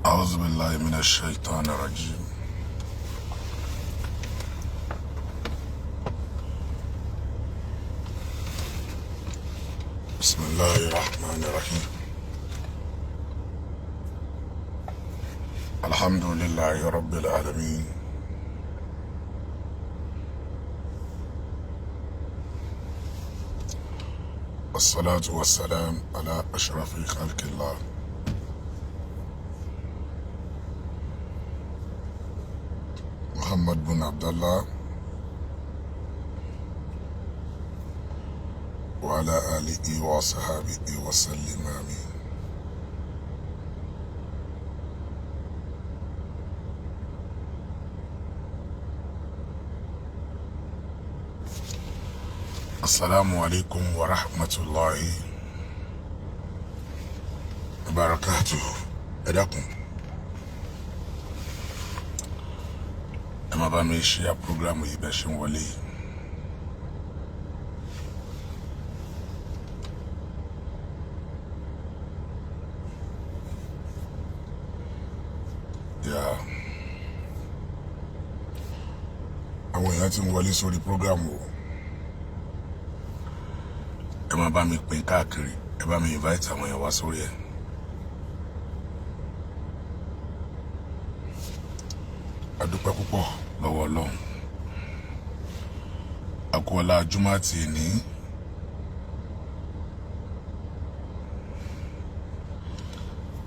أعوذ بالله من الشيطان الرجيم. بسم الله الرحمن الرحيم. الحمد لله رب العالمين، والصلاة والسلام على أشرف خلق الله محمد بن عبد الله وعلى آله وصحبه وسلم آمين. السلام عليكم ورحمة الله وبركاته. إداكم أما باميشي يا بروجرام يبشن ولي يا àwọn èèyàn tí ń wọlé sórí program o, ẹ máa bá mi pín káàkiri, ẹ bá mi invite àwọn èèyàn wá sórí ẹ̀. A dúpẹ́ púpọ̀ lọ́wọ́ Ọlọ́run. A kú ọlá Júmọ́ àti ní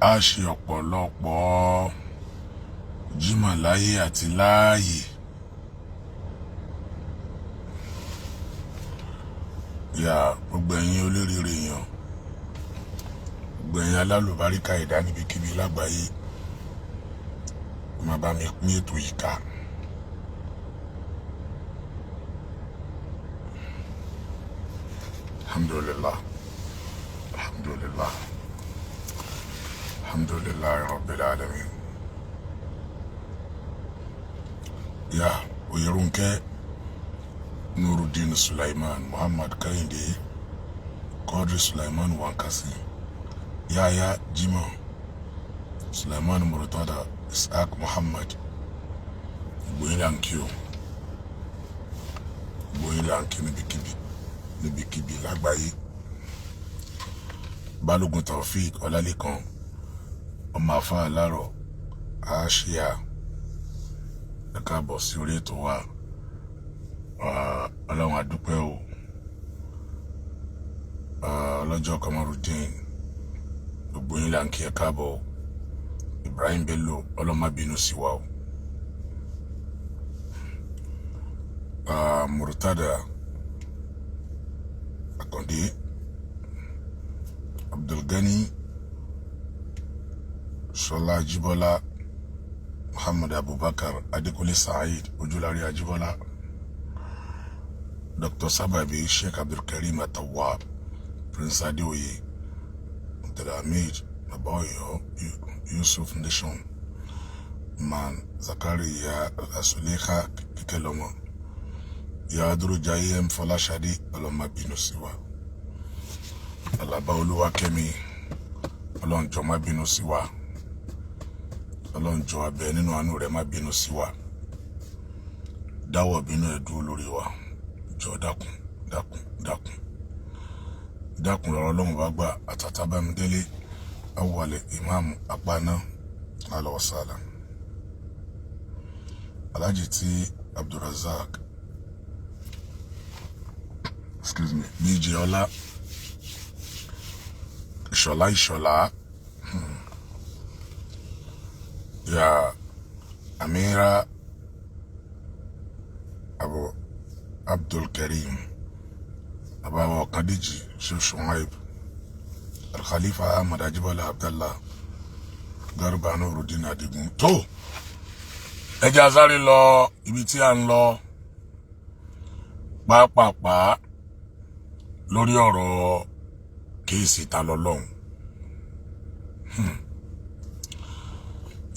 a ṣe ọ̀pọ̀lọpọ̀ Jímọ̀ láyé àti láàyè. Ya gbogbo ẹ̀yin olóríire èèyàn, gbogbo ẹ̀yin alálùbáríkà ẹ̀dá níbikíbi lágbàáyé, máa bá mi pín ètò yìí ká. Alhamdulillah, alhamdulillah, alhamdulillah rabbil alamin. Ya Oyèrúnkẹ́ Nuruddin Sulaiman Muhammad Kẹ́hìndé Quadri Sulaiman Wankasi Yaya Jimoh Sulaiman Murtada Isaac Muhammad Boyilanki níbikíbi lágbàáyé. Balógun Taofik Ọlálékan ọmọ Àfà Alárọ̀ Àṣìyà, ẹ káàbọ̀ sí orí ètò wa. Ọlọ́run a dúpẹ́ o. Ọlọ́jọ́ Kamarudin gbogbo yín là ń kí ẹ káàbọ̀. Ibrahim Bello Ọlọ́run má bínú sí wa o. Murtada Akande Abdulgani Shola Ajibola Muhammad Abubakar Adekunle Said Ojulari Ajibola Dr. Sababi Sheikh Abdulkarim Atawab Prince Adeoye Abdulhamid Nabayo Yusuf Nation Man Zakaria Asuleha Kikelomo Yaduru Jayem Folashade Ọlọ́run má bínú sí wa. Alaba Olúwakẹ́mi Ọlọ́run jọ̀ọ́ má bínú sí wa. Ọlọ́run jọ̀ọ́ abẹ́ nínú àánú rẹ̀ má bínú sí wa. Dáwọ́ bínú ẹ̀ dúró lórí wa. Jọ̀ọ́ dákun lọ́rọ̀ Ọlọ́run bá gbà. Àtàtà Bámidélé Awwalẹ̀ Imam Apáná alọ́wọ́sálà. Alhaji tí Abdulrazak Bíjì Ọlá Ìṣọ̀lá Ya Amira Abu Abdul Karim Abawa Kadiji Shuaib Al-Khalifa Ahmad Ajibola Abdallah Garba Nuruddin Adigun. Tó ẹ jẹ́ a sáré lọ ibi tí a ń lọ pàápàá lórí ọ̀rọ̀ kéèsì Ta Lọ́lọ́hun.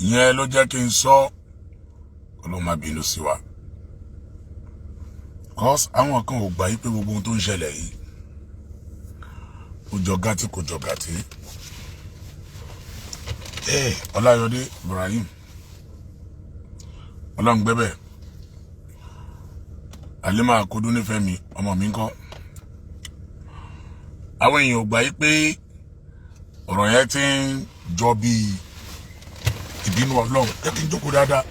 Ìyẹn ló jẹ́ kí n sọ Ọlọ́run má bínú sí wa. Cause àwọn kan ò gbà yí pé gbogbo ohun tó ń ṣẹlẹ̀ yìí ó jọ gàtí kò jọ gàtí. Ọláyọdé Ibrahim Ọlọ́ngbẹ́bẹ̀ Alima Akodo nífẹ̀ẹ́ mi ọmọ mi ńkọ́. Àwọn èèyàn ò gbà yí pé ọ̀rọ̀ yẹn ti ń jọ bí ìbínú Ọlọ́run. Ẹ kí n jókòó dáadáa.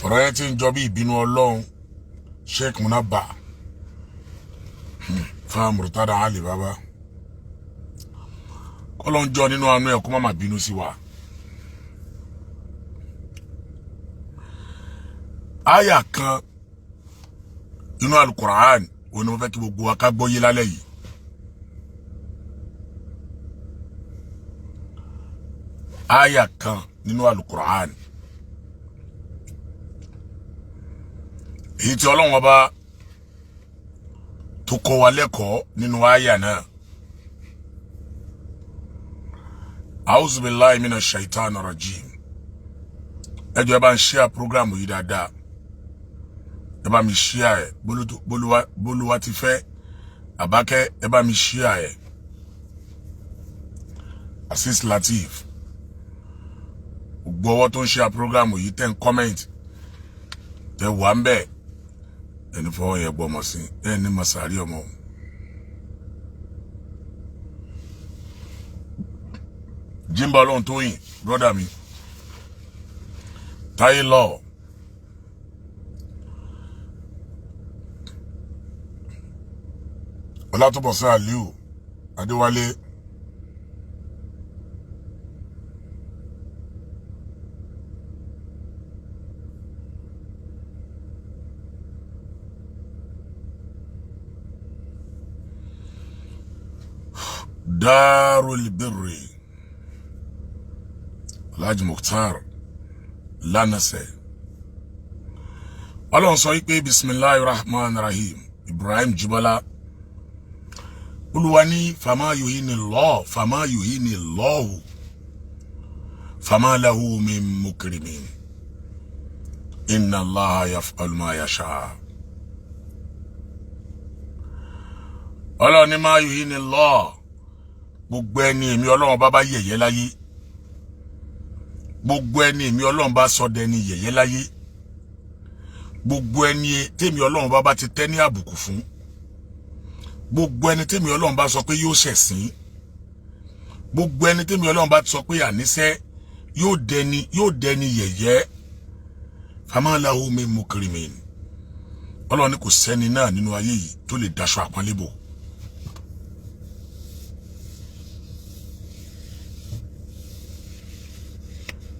Ọ̀rọ̀ yẹn ti ń jọ bí ìbínú Ọlọ́run. Sheikh Munaba fa Murtada Ali Baba Ọlọ́run jọ nínú àánú ẹ̀ kó má má bínú sí wa. Aya kan nínú Al-Qur'an òun ni mo fẹ́ kí gbogbo wa ká gbọ́ yé lálẹ́ yìí. Aya kan nínú Al-Qur'an èyí tí Ọlọ́run Ọba tó kọ́ wa lẹ́kọ̀ọ́ nínú aya náà. A'udhu billahi minash shaitani rajim. Ẹ jọ̀ọ́ ẹ bá ń share program yìí dáadáa. Ẹ bá mi share ẹ̀ bólúwa ti fẹ́. Àbákẹ́ ẹ bá mi share ẹ̀. Asis Latif. Gbogbo ọwọ́ tó ń share program yìí tẹ́ ń comment. Tẹ́ wà ń bẹ̀. Ẹni fọwọ́ yẹ gbọmọ sí. Ẹni masari ọmọ. Jimba Olohun Toyin, brother mi. Tani Olohun. Ọlátúbọ̀sún Aliu Adéwálé. Darul Birri. Alhaji Mukhtar Lanase. Ọlọ́run sọ wípé Bismillahirrahmanirrahim. Ibrahim Jibala. Olúwa ní fama yuhini Allahu. Fama lahu min mukrimin. Inna Allaha yaf'alu ma yasha. Ọlọ́run ní ma yuhini Allah. Gbogbo ẹni èmi Ọlọ́run bá yẹ̀yẹ́ láyé. Gbogbo ẹni èmi Ọlọ́run bá sọ dẹni yẹ̀yẹ́ láyé. Gbogbo ẹni tèmi Ọlọ́run bá ti tẹ́ ní àbùkù fún. Gbogbo ẹni tèmi Ọlọ́run bá sọ pé yóò ṣẹ̀sín. Gbogbo ẹni tèmi Ọlọ́run bá sọ pé àníṣẹ́ yóò dẹni yẹ̀yẹ́. Fama lahu min mukrimin. Ọlọ́run ní kò sẹ́ni náà nínú ayé yìí tó lè daṣọ àpọ́nlé bò.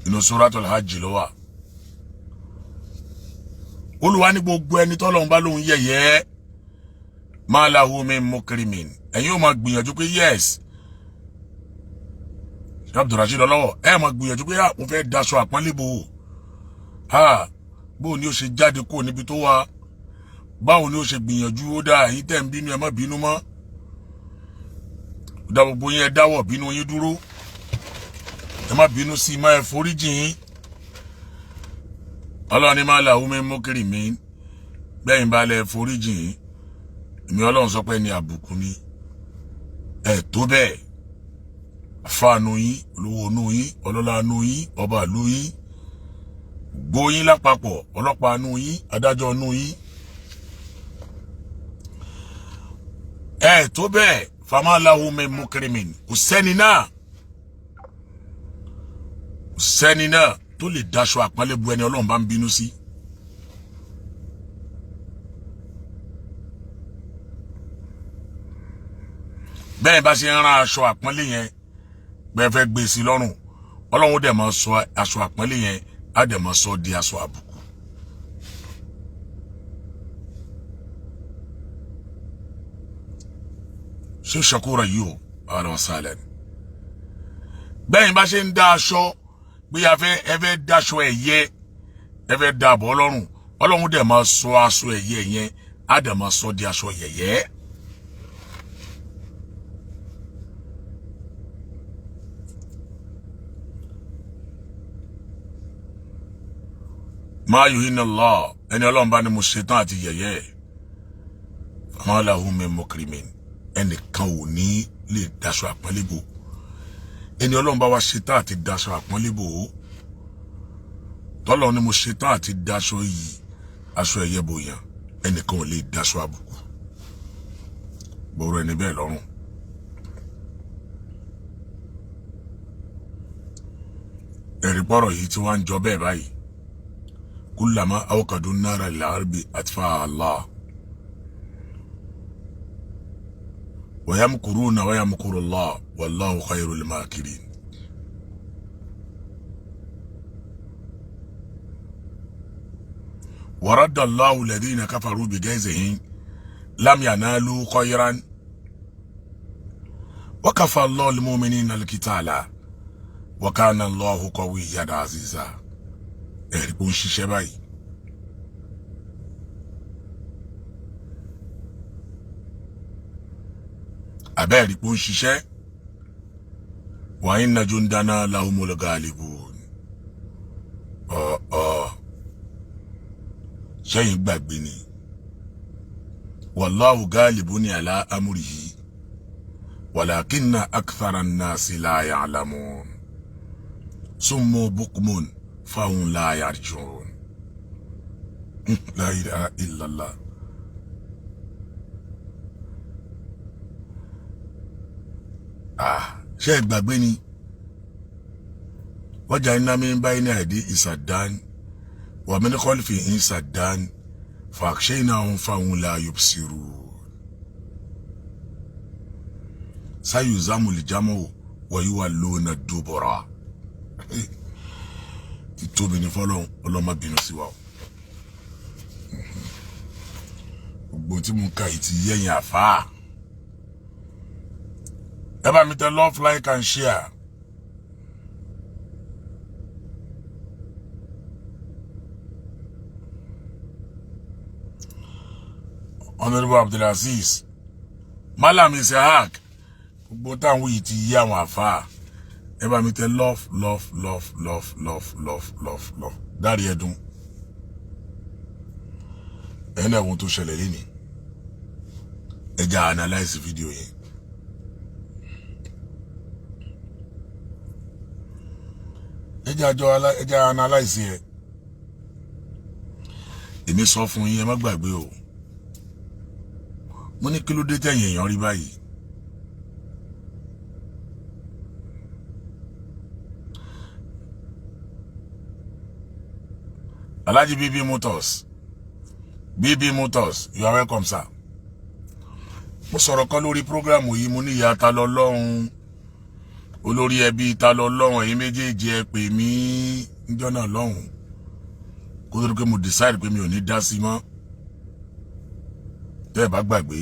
Inú Suratul Hajj ló wà. Olúwa ní gbogbo ẹni tọ́lọ́run bá lóhun yẹ̀yẹ́. Ma lahu min mukrimin. Ẹ̀yin ó máa gbìyànjú pé yes. Abdurrashid lọ́wọ́ ẹ máa gbìyànjú pé mo fẹ́ daṣọ àpọ́nlé bò. Bó ni ó ṣe jáde kó níbi tó wà. Báwo ni ó ṣe gbìyànjú ó dá yín tẹ́ ń bínú ẹ má bínú mọ́. Ó dá gbogbo yín ẹ dáwọ́ bínú yín dúró. Ẹ má bínú sí má ẹ foríjìn. Ọlọ́run ní ma lahu min mukrimin. Bẹ́yìn bá lẹ foríjìn. Èmi Ọlọ́run sọ pé ní àbùkù ni. Ẹ tó bẹ́ẹ̀. Àfáànú yín, olówó inú yín, ọlọ́lá inú yín, ọba ìlú yín. Gbóyín lápapọ̀, ọlọ́pàá inú yín, adájọ́ inú yín. Ẹ tó bẹ́ẹ̀. Fama lahu min mukrimin. Kò sẹ́ni náà. Sẹ́ni náà tó lè daṣọ àpọ́nlé bu ẹni Ọlọ́run bá ń bínú sí. Bẹ́ẹ̀ bá ṣe ń rán aṣọ àpọ́nlé yẹn bẹ́ẹ̀ fẹ́ gbé sí lọ́rùn Ọlọ́run ó dẹ̀ máa sọ aṣọ àpọ́nlé yẹn á dẹ̀ máa sọ di aṣọ àbùkù. Ṣé ṣàkóra yìí o ara wọn sálẹ̀ ni. Bẹ́ẹ̀ bá ṣe ń dá aṣọ bí ẹ fẹ́ dáṣọ ẹ̀yẹ ẹ fẹ́ dàbọ̀ Ọlọ́run Ọlọ́run dẹ̀ máa sọ aṣọ ẹ̀yẹ yẹn á dẹ̀ máa sọ di aṣọ yẹ̀yẹ́. Ma yuhina Allah ẹni Ọlọ́run bá ní mo ṣetán àti yẹ̀yẹ́. Fama lahu min mukrimin. Ẹnìkan ò ní lè daṣọ àpọ́nlé bò. ẹni Ọlọ́run bá wá ṣetán àti daṣọ àpọ́nlé bò ó tọ́lọ́run ni mo ṣetán àti daṣọ yìí aṣọ ẹ̀yẹ bòyàn ẹnìkan ò lè daṣọ àbùkù bọ̀rọ̀ ẹni bẹ́ẹ̀ lọ́rùn. ẹ̀rí pọ̀rọ̀ yìí tí wọ́n ń jọ bẹ́ẹ̀ báyìí kullama awqadu an-nara lil-harbi atfa'aha Allah wa yamkuruna wa yamkuru Allah wallahu khayrul makirin. wa radda Allahu alladhina kafaru bighayzihim lam yanalu khayran wa kafa Allahu al-mu'minina al-qitala wa kana Allahu qawiyyan aziza. ẹ̀rí pé ó ń ṣiṣẹ́ báyìí. àbẹ́ẹ̀rí pé ó ń ṣiṣẹ́. wa inna jundana lahumul ghalibun. ṣẹ́yìn gbàgbé ni. wallahu ghalibun ala amrihi walakinna akthara an-nasi la ya'lamun. summu bukmun fahum la yarjun. La ilaha illallah. ṣé gbàgbé ni waja'alna min bayni aydihim saddan wa min khalfihim saddan faghshaynahum fahum la yubsirun. sayuzamul jam'u wa yuwalluna ad-dubura. Tóbi ní fọ́lọ́run ọlọ́mọ bínú sí wa o. gbogbo tí mo ka ìtì yẹ̀yìn àfáà. ẹ bá mi tẹ love, like and share. Honorable Abdulaziz Malam Isahak gbogbo táwọn yìí ti yí àwọn àfáà. ẹ bá mi tẹ love. dárí ẹdùn ẹnà ẹ̀wọ̀n tó ṣẹlẹ̀ lé ní ẹja analyze fídíò yẹn. ẹja analyze yẹn. èmi sọ fún yín ẹ má gbàgbé o mo ní kí ló dé tẹ̀yìn èèyàn rí báyìí. Alhaji BB Motors, you are welcome, sir. Mo sọ̀rọ̀ kan lórí program yìí mo ní ìyá Ta Lọ́lọ́hun olórí ẹbí Ta Lọ́lọ́hun ẹ̀yin méjèèjì ẹ pè mí níjọ́ náà lọ́hùn kó tó pé mo decide pé mi ò ní dá sí mọ́ tẹ́ ẹ bá gbàgbé.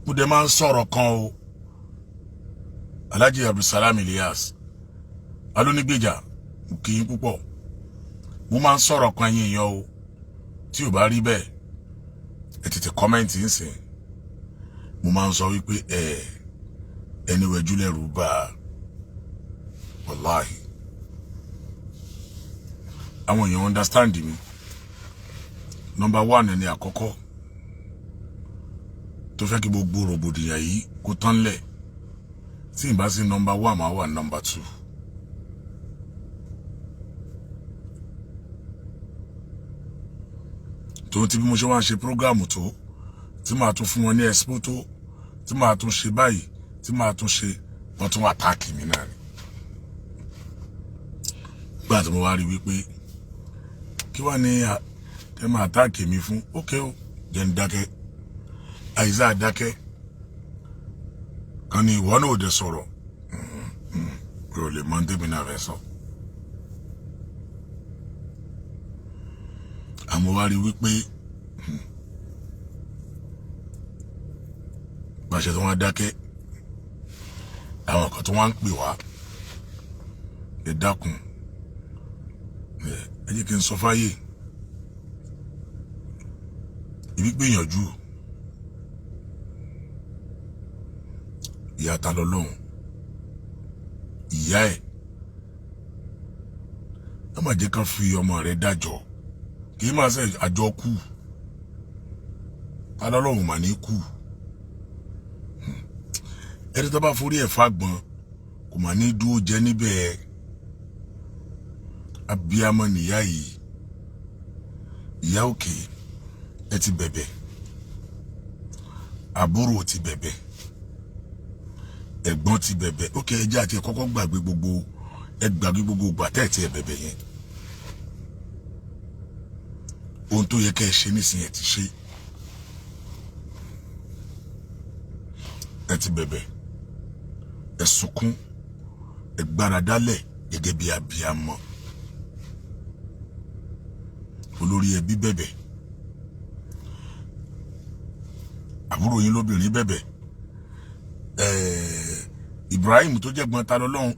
Mo dẹ̀ máa ń sọ̀rọ̀ kan o Alhaji Abdulsalam Ilyas alónígbèjà kì í púpọ̀. Mo máa ń sọ̀rọ̀ kan yín yan o tí ò bá rí bẹ́ẹ̀ ẹ tètè kọ́mẹ́ǹtì ń sìn. Mo máa ń sọ wípé ẹni wẹ̀jú lẹ́rù bá wàláhì àwọn èèyàn understand mi. Number one ẹni àkọ́kọ́ tó fẹ́ kí gbogbo rògbòdìyàn yìí kó tán lẹ̀ tí ìbá sí number one máa wà number two. tó ti bí mo ṣe wá ń ṣe program tó tí màá tún fún wọn ní expo tó tí màá tún ṣe báyìí tí màá tún ṣe wọ́n tún attack mi náà ni. gbà tí mo wá rí wípé kí wá ní ẹ máa attack mi fún ókè ó jẹ́ ń dákẹ́ àìsà dákẹ́ kan ní ìwọ náà ò dé sọ̀rọ̀ kò lè mọ tèmi náà fẹ́ sọ. àmọ́ wá rí wípé bàṣẹ tó wá dákẹ́ àwọn kan tó wá ń pè wá ẹ dákun ẹ jẹ́ kí n sọ fáyé ìbí gbìyànjú ìyá Ta Lọ́lọ́hun ìyá ẹ̀ ẹ má jẹ́ ká fi ọmọ rẹ̀ dájọ́ kì í máa ṣe àjọ kú Ta Lọ́lọ́hun mà ní kú ẹni tó bá forí ẹ̀ fagbọn kò mà ní dúró jẹ níbẹ̀. Abiyamọ nìyá yìí, ìyá òkè ẹ ti bẹ̀bẹ̀, àbúrò ti bẹ̀bẹ̀, ẹ̀gbọ́n ti bẹ̀bẹ̀. Ókè ẹjẹ́ àti ẹ̀kọ́kọ́ gbàgbé gbogbo ìgbà tẹ́ ẹ̀ ti ẹ̀ bẹ̀bẹ̀ yẹn. Ohun tó yẹ kẹ́ ẹ ṣe nísìnyí ẹ ti ṣe. Ẹ ti bẹ̀bẹ̀, ẹ sunkún, ẹ gbára dálẹ̀ gẹ́gẹ́ bí abiyamọ. Olórí ẹbí bẹ̀bẹ̀, àbúrò yín lóbìnrin bẹ̀bẹ̀, Ibrahim tó jẹ́ gbọ́n Tani Olohun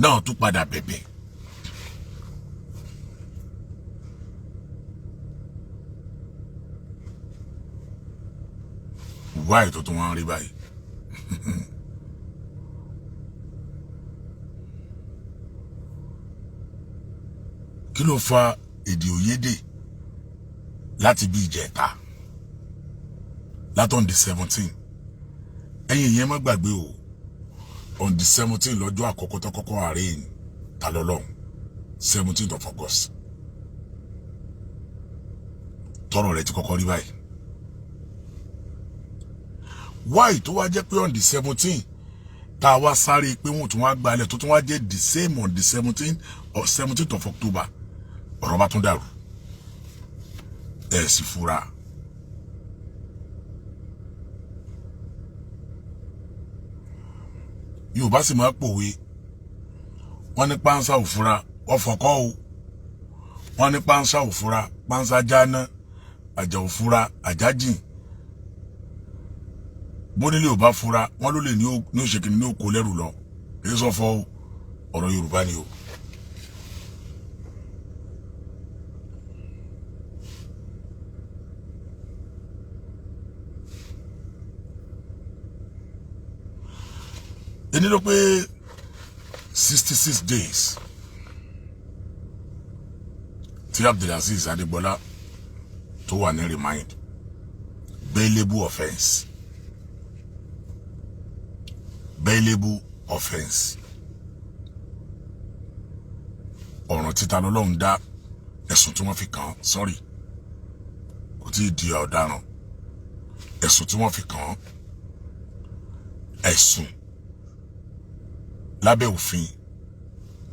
náà tún padà bẹ̀bẹ̀. Wáyé tó tún wá ń rí báyìí. Kí ló fa èdè òyédè láti bí ìjẹta látọ̀n di 17? Ẹ̀yin yẹn má gbàgbé o, on the 17 lọ́jọ́ àkọ́kọ́ tó kọ́kọ́ àárẹ̀ Tani Olohun 17th of August tọrọ rẹ̀ ti kọ́kọ́ rí báyìí. Why tó wá jẹ́ pé on the 17 tá a wá sáré pé wọ́n tún wá gbalẹ̀ tó tún wá jẹ́ the same on the 17th of October ọ̀rọ̀ bá tún dàrú. Ẹ sì fura. Yorùbá sì máa pòwe, wọ́n ní pánsá ò fura ọ̀fọ̀kọ́ o, wọ́n ní pánsá ò fura pánsá jáná, àjà ò fura àjà jìn. Bónílé ò bá fura wọ́n ló lè ní òṣèkìní ní òkò lẹ́rù lọ. Èyí sọ fọ́ ọ̀rọ̀ Yorùbá ni o. Ẹni ló pé 66 days tí Abdulaziz Adébọ́lá tó wà ní remind bailable offence. Bailable offence. Ọ̀ràn tí Tani Olohun dá, ẹ̀sùn tí wọ́n fi kàn án, sorry, kò tí ì di ọ̀daràn. Ẹ̀sùn tí wọ́n fi kàn án, ẹ̀sùn lábẹ́ òfin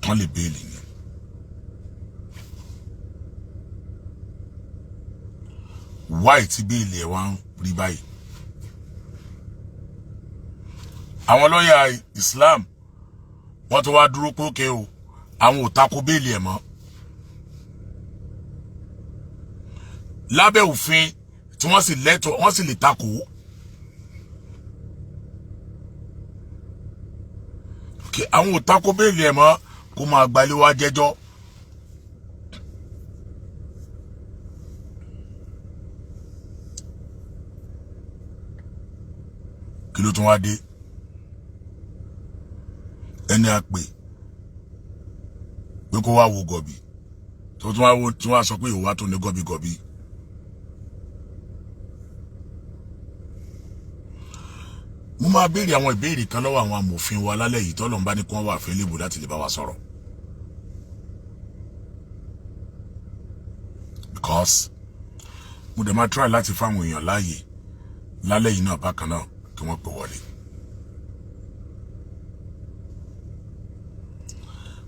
tán lè béèlì ni. Why tí béèlì ẹ̀ wá ń rí báyìí? Àwọn lọ́yà Islam wọ́n tó wá dúró pé ókè o, àwọn ò tako béèlì ẹ̀ mọ́. Lábẹ́ òfin tí wọ́n sì lẹ́tọ̀ọ́, wọ́n sì lè tako. Àwọn ò tako béèlì ẹ̀ mọ́ kó máa gbalé wá jẹ́jọ́. Kí ló tún wá dé? Ẹni a pè pé kó wá wo gọ̀bì tó tún wá sọ pé ìwà tó ní gọ̀bì. Mo máa béèrè àwọn ìbéèrè kan lọ́wọ́ àwọn amòfin wa lálẹ́ yìí tọ́lọ́run bá ní kí wọ́n wà available láti lè bá wa sọ̀rọ̀. Because mo dẹ̀ máa try láti fáwọn èèyàn láàyè lálẹ́ yìí náà bákan náà kí wọ́n pè wọlé.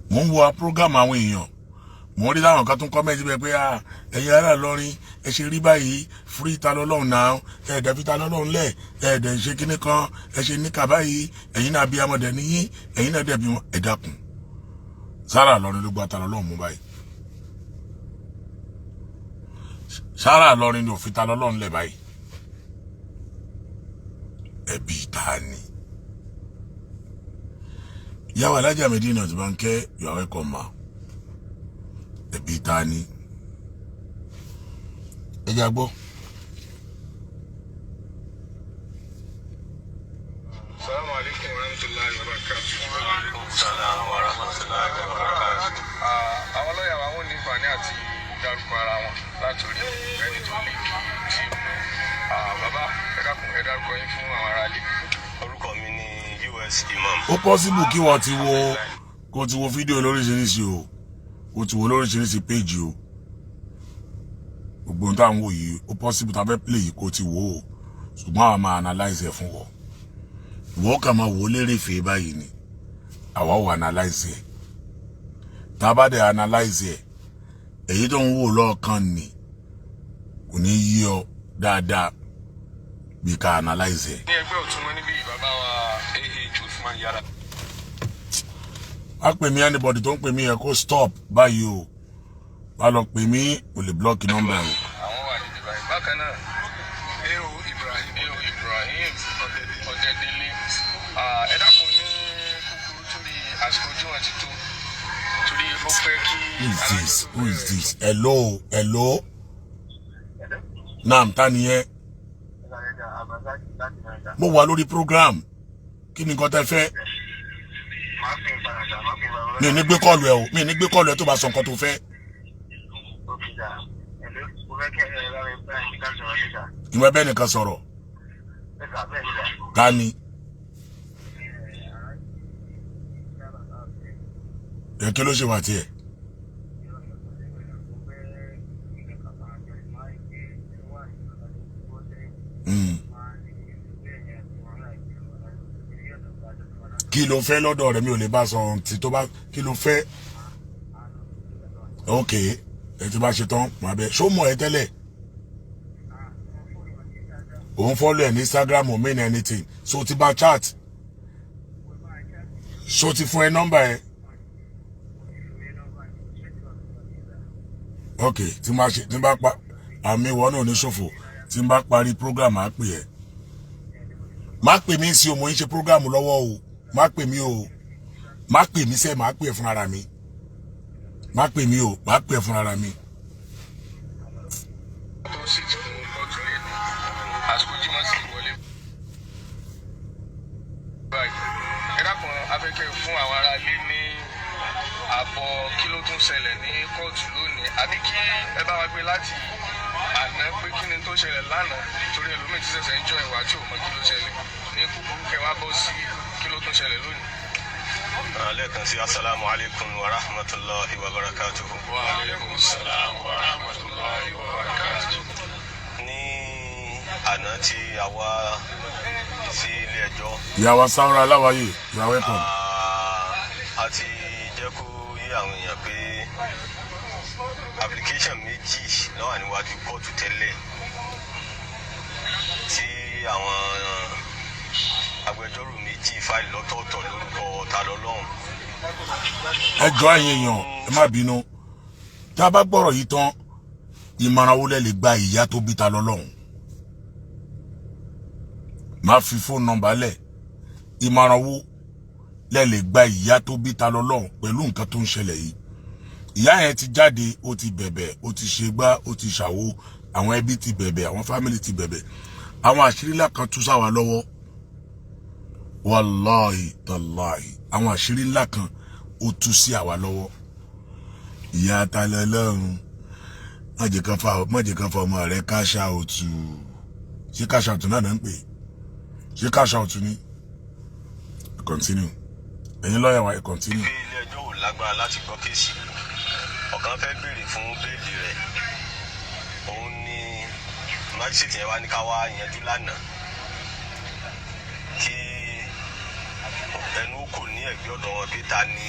Mo ń wo program àwọn èèyàn, mo rí láwọn kan tún comment bẹ́ẹ̀ pé ẹ̀yin ará Ìlọrin ẹ ṣe rí báyìí free Tani Olohun náà, ẹ̀ẹ́dẹ̀ fi Tani Olohun lẹ̀, ẹ̀ẹ́dẹ̀ ṣe kíní kan, ẹ ṣe níkà báyìí, ẹ̀yin náà bí amọ̀dẹ̀ níyìn, ẹ̀yin náà dẹ̀ bí wọn, ẹ dákun. Sára Ìlọrin ló gba Tani Olohun mú báyìí. Sára Ìlọrin ni ò fi Tani Olohun lẹ̀ báyìí. Ẹbí ta ni? Ìyàwó Alájà Medina ti bá ń kẹ́, you are welcome ma. Ẹbí ta ni? Ẹ jẹ́ gbọ́. Assalamu alaikum warahmatullahi wabarakatuh. Wa alaikum salam warahmatullahi wabarakatuh. Àwọn lọ́yà wa wọ́n ní ìfàní àti dárúkọ ara wọn látòrí ẹni tó lè kí tíìmù. Bàbá ẹ dákun ẹ dárúkọ yín fún àwọn aráalé. orúkọ mi ní US Imam. Ó possible kí wọ́n ti wo kó ti wo fídíò lóríṣiríṣi o. Kó ti wo lóríṣiríṣi page o. Gbogbo nta ń wò yìí ó possible tá fẹ́ play kó ti wo o. Ṣùgbọ́n a máa analyze ẹ̀ fún wọ. Wọ́n kàn máa wò lérè fè báyìí ni. Àwa wò analyze ẹ̀. Tá bá dé analyze ẹ̀. Èyí tó ń wò lọ́ọ̀kan ni kò ní yí ọ dáadáa bí ká analyze ẹ̀. Ní ẹgbẹ́ ọ̀tún wọn níbí bàbá wa AH Usman yára. Má pè mí anybody tó ń pè mí yẹn kó stop báyìí o. Bá lọ pè mí o lè block number o. Àwọn wà níbí báyìí. Bákan náà Ejo Ibrahim Ọ̀dẹ̀dẹ̀lẹ̀ ẹ dákun ní kúkúrú torí àsìkò ojú wọn ti tó. Torí ó fẹ́ kí. Who is this? Hello. Naam, Tani yẹn. Mo wà lórí program. Kí ni nǹkan tẹ́ fẹ́? Mi ní gbé kọ́ọ̀lù ẹ o. Mi ní gbé kọ́ọ̀lù ẹ tó bá sọ nǹkan tó fẹ́. Ìwọ bẹ́ẹ̀ nìkan sọ̀rọ̀. Tani. Ẹ kí ló ṣe wà tiẹ̀? Kí ló fẹ́ lọ́dọ̀ rẹ̀ mi ò lè bá sọ tí tó bá kí ló fẹ́. Okay, ẹ ti bá ṣe tán mo bẹ̀ ṣó mọ̀ ẹ́ tẹ́lẹ̀. Òun follow ẹ ní Instagram or main anything. So ti bá chat. So ti fún ẹ number ẹ. Okay, tí n bá pa àmì ìwọ náà ní ṣòfò. Tí n bá parí program á pè ẹ́. Má pè mí sí o mo ń ṣe program lọ́wọ́ o. Má pè mí o. Má pè mí sẹ́ má pè fún ara mi. Má pè mí o, má pè fún ara mi. Ẹ dákun abẹ́kẹ́ fún àwọn ará ilé ní àbọ̀ kí ló tún ṣẹlẹ̀ ní kóòtù lónìí àbí kí ẹ bá wa gbé láti àná pé kí ni tó ṣẹlẹ̀ lánàá torí ẹlòmíì ti ṣẹ̀ṣẹ̀ ń jọ ìwà tí ò mọ kí ló ṣẹlẹ̀ ní kúkúrú kẹwàá bọ́ sí kí ló tún ṣẹlẹ̀ lónìí. Lẹ́ẹ̀kan sí assalamu alaikum wa rahmatullahi wa barakatuhu. Wa alaikum salam wa rahmatullahi wa barakatuhu. Ní àná tí a wá sí ilé ẹjọ́. Ìyàwó Sáúrà Aláwáyé, you are welcome. A ti jẹ́ kó yé àwọn èèyàn pé application méjì ló wà níwájú kóòtù tẹ́lẹ̀ tí àwọn agbẹjọ́rò méjì fáìlì lọ́tọ̀ọ̀tọ̀ lórúkọ Tani Olohun. Ẹ jọ̀ọ́ ẹ̀yin èèyàn, ẹ má bínú. Tá bá gbọ́rọ̀ yìí tán, ìmọ̀ràn wo lẹ lè gba ìyá tó bí Tani Olohun? Má fi phone number lẹ̀. Ìmọ̀ràn wo lẹ lè gba ìyá tó bí Tani Olohun pẹ̀lú nǹkan tó ń ṣẹlẹ̀ yìí? Ìyá yẹn ti jáde, ó ti bẹ̀bẹ̀, ó ti ṣe gbá, ó ti ṣàwo, àwọn ẹbí ti bẹ̀bẹ̀, àwọn family ti bẹ̀bẹ̀. Àwọn àṣírí ńlá kan tú sáwà lọ́wọ́. Wallahi tallahi, àwọn àṣírí ńlá kan ó tú sí àwa lọ́wọ́. Ìyá Tani Olohun, má jẹ́ kan fa ọmọ rẹ̀ cash out. Ṣé cash out náà ń pè? Ṣé cash out ni? Continue. Ẹ̀yin lọ́yà wa, continue. Ilé ẹjọ́ ò lágbára láti gbọ́ kéèsì. Ọ̀kan fẹ́ béèrè fún béèlì rẹ̀. Òun ni májísírètì yẹn wá ní ká wá yanjú lánàá. Kí ẹnu kò ní ẹ̀gbẹ́ ọ̀dọ̀ wọn pé ta ni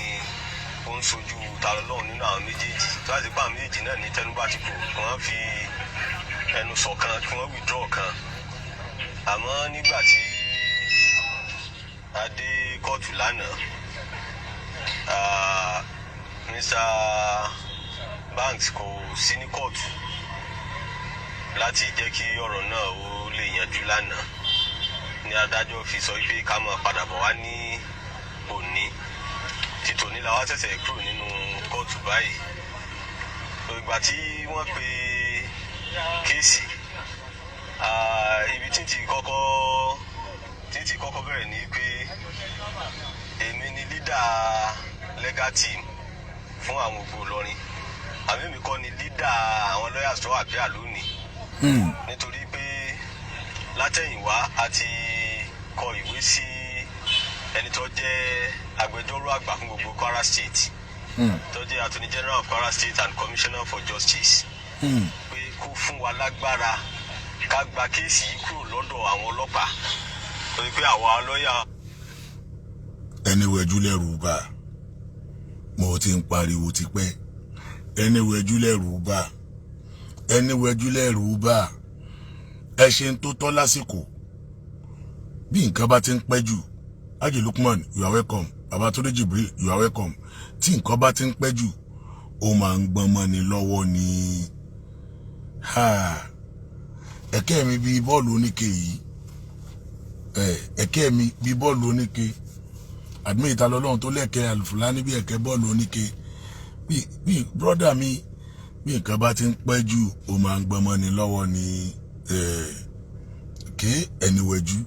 ó ń sojú Tani Olohun nínú àwọn méjèèjì. Tó bá ti pa àwọn méjèèjì náà ní tẹnubá ti kù, kí wọ́n fi ẹnu ṣọ̀kan, kí wọ́n withdraw kan. Àmọ́ nígbà tí a dé kóòtù lánàá, Mr. Banks kò sí ní kóòtù láti jẹ́ kí ọ̀rọ̀ náà ó lè yanjú lánàá. Ní adájọ́ fi sọ pé ká máa padà bọ̀ wá ní òní. Títòní la wá ṣẹ̀ṣẹ̀ kúrò nínú kóòtù báyìí. Ìgbà tí wọ́n pe kéèsì, ibi tí ti kọ́kọ́ bẹ̀rẹ̀ ní pé èmi ni leader legal team fún àwọn Ògbó Ìlọrin. Àmì mi kọ́ ni leader àwọn lawyers tó wà bí àlónìí. Nítorí pé látẹ̀yìnwá a ti kọ ìwé sí ẹni tó jẹ́ agbẹjọ́rò àgbà fún gbogbo Kwara State tó jẹ́ Attorney General of Kwara State and Commissioner for Justice pé kó fún wa lágbára ká gba kéèsì yìí kúrò lọ́dọ̀ àwọn ọlọ́pàá torí pé àwa lọ́ọ̀yà. ẹni wẹ̀jú lẹ́rù bá mo ti ń pariwo tipẹ́ ẹni wẹ̀jú lẹ́rù bá ẹni wẹ̀jú lẹ́rù bá ẹ ṣe ń tó tọ́ lásìkò bí nǹkan bá ti ń pẹ́ jù Haji Lukman you are welcome Babatunde Jibril you are welcome tí nǹkan bá ti ń pẹ́ jù ó máa ń gbọ́n mọ́ ni lọ́wọ́ ni ẹ̀kẹ́ mi bí bọ́ọ̀lù oníke yìí ẹ̀kẹ́ mi bí bọ́ọ̀lù oníke àdúmí ìta lọ́lọ́run tó lẹ́kẹ́ Al-Fulani bí ẹ̀kẹ́ bọ́ọ̀lù oníke bí brọ́dà mi bí nǹkan bá ti ń pẹ́ jù ó máa ń gbọ́n mọ́ ni lọ́wọ́ ni ké ẹni wẹ̀jú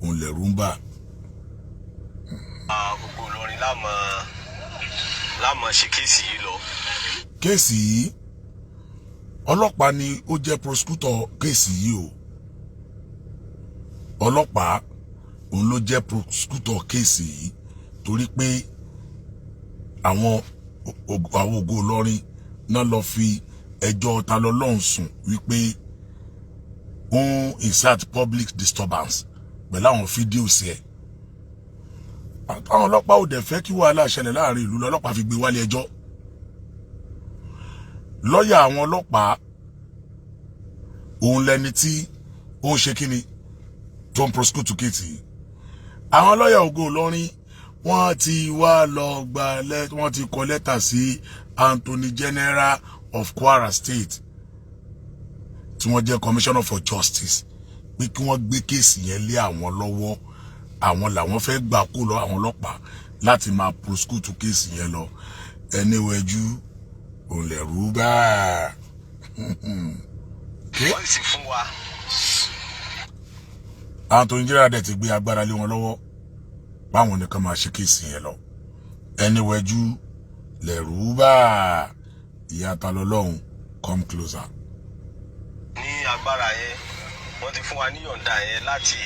òun lẹ̀rú ń bà. gbogbo Ìlọrin lámọ̀ ṣe kéèsì yìí lọ. kéèsì yìí ọlọ́pàá ni ó jẹ́ prosecutor kéèsì yìí o ọlọ́pàá òun ló jẹ́ prosecutor kéèsì yìí torí pé àwọn ògo Ìlọrin náà lọ fi ẹjọ́ Tani Olohun sùn wípé òun insert public disturbance pẹ̀lú àwọn fídíòsì ẹ̀ àwọn ọlọ́pàá ò dẹ̀ fẹ́ kí wàhálà ṣẹlẹ̀ láàrin ìlú lọ́lọ́pàá fi gbé wálé ẹjọ́ lọ́yà àwọn ọlọ́pàá òun lẹni tí ó ń ṣe kíni tó ń prosecute kéèsì yìí àwọn lọ́yà ògo Ìlọrin wọ́n ti wá lọ wọ́n ti kọ lẹ́tà sí Attorney General of Kwara State tí wọ́n jẹ́ Commissioner for Justice pé kí wọ́n gbé kéèsì yẹn lé àwọn lọ́wọ́ àwọn làwọn fẹ́ gbà kó lọ àwọn ọlọ́pàá láti máa prosecute kéèsì yẹn lọ ẹni wẹ̀jú òun lẹ̀rú bá. wọ́n sì fún wa. Attorney General dẹ̀ ti gbé agbára lé wọn lọ́wọ́ báwọn nìkan máa ṣe kéèsì yẹn lọ ẹni wẹ̀jú lẹ̀rú bá. ìyá Tani Olohun come closer. ní agbára yẹn wọ́n ti fún wa ní yọ̀ǹda yẹn láti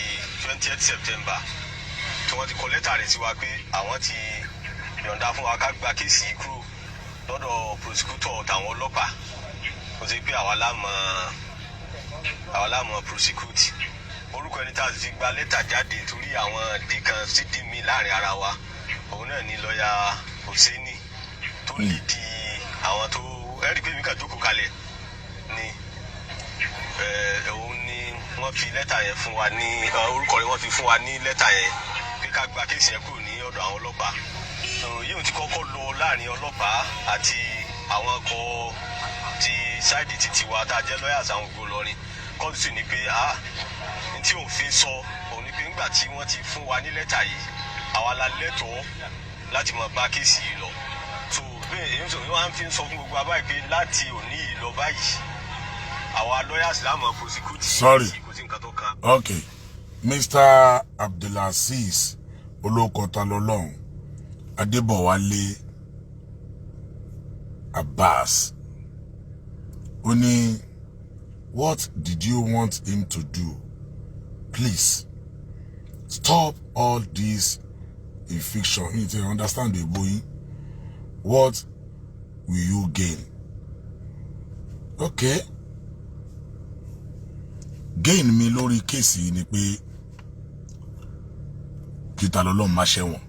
20th September tí wọ́n ti kọ lẹ́tà rẹ̀ sí wa pé àwọn ti yọ̀ǹda fún wa ká gba kéèsì yìí kúrò lọ́dọ̀ prosecutor tàwọn ọlọ́pàá kò sí pé àwa lámọ̀ prosecute orúkọ ẹni tá a ti gba lẹ́tà jáde torí àwọn dí kan sí dí mi láàrin ara wa òun náà ní lọ́ọ̀yà Hussaini tó lídì àwọn tó ẹ̀rí pé mi kà jókòó kalẹ̀ ni òun ni wọ́n fi lẹ́tà yẹn fún wa ní orúkọ rẹ̀ wọ́n fi fún wa ní lẹ́tà yẹn pé ká gba kéèsì yẹn kúrò ní ọ̀dọ̀ àwọn ọlọ́pàá yíò ti kọ́kọ́ lọ láàrin ọlọ́pàá àti àwọn ọkọ̀ ti ṣáìdì títí wa tá a jẹ́ lọ́yà àtàwọn ògo Ìlọrin kọ́ọ̀tù sì ní pé tí òun fi sọ òun ni pé nígbà tí wọ́n ti fún wa ní lẹ́tà yìí àwa la lẹ́tọ̀ọ́ láti máa bá kéèsì yìí lọ so bẹ́ẹ̀ èyí sọ wọ́n á fi sọ fún gbogbo abáyé pé láti òní yìí lọ báyìí àwa lawyers láàmú prosecute. Sorry. kò sí nǹkan tó kàn. Okay, Mr. Abdulaziz olóko Tani Olohun Adébọ̀wálé Abbas ó ní what did you want him to do? Please stop all this fiction. You need to understand the boy. What will you gain? Okay. Gain mi lórí kéèsì ni pé kí Tani Olohun má ṣẹ̀wọ̀n.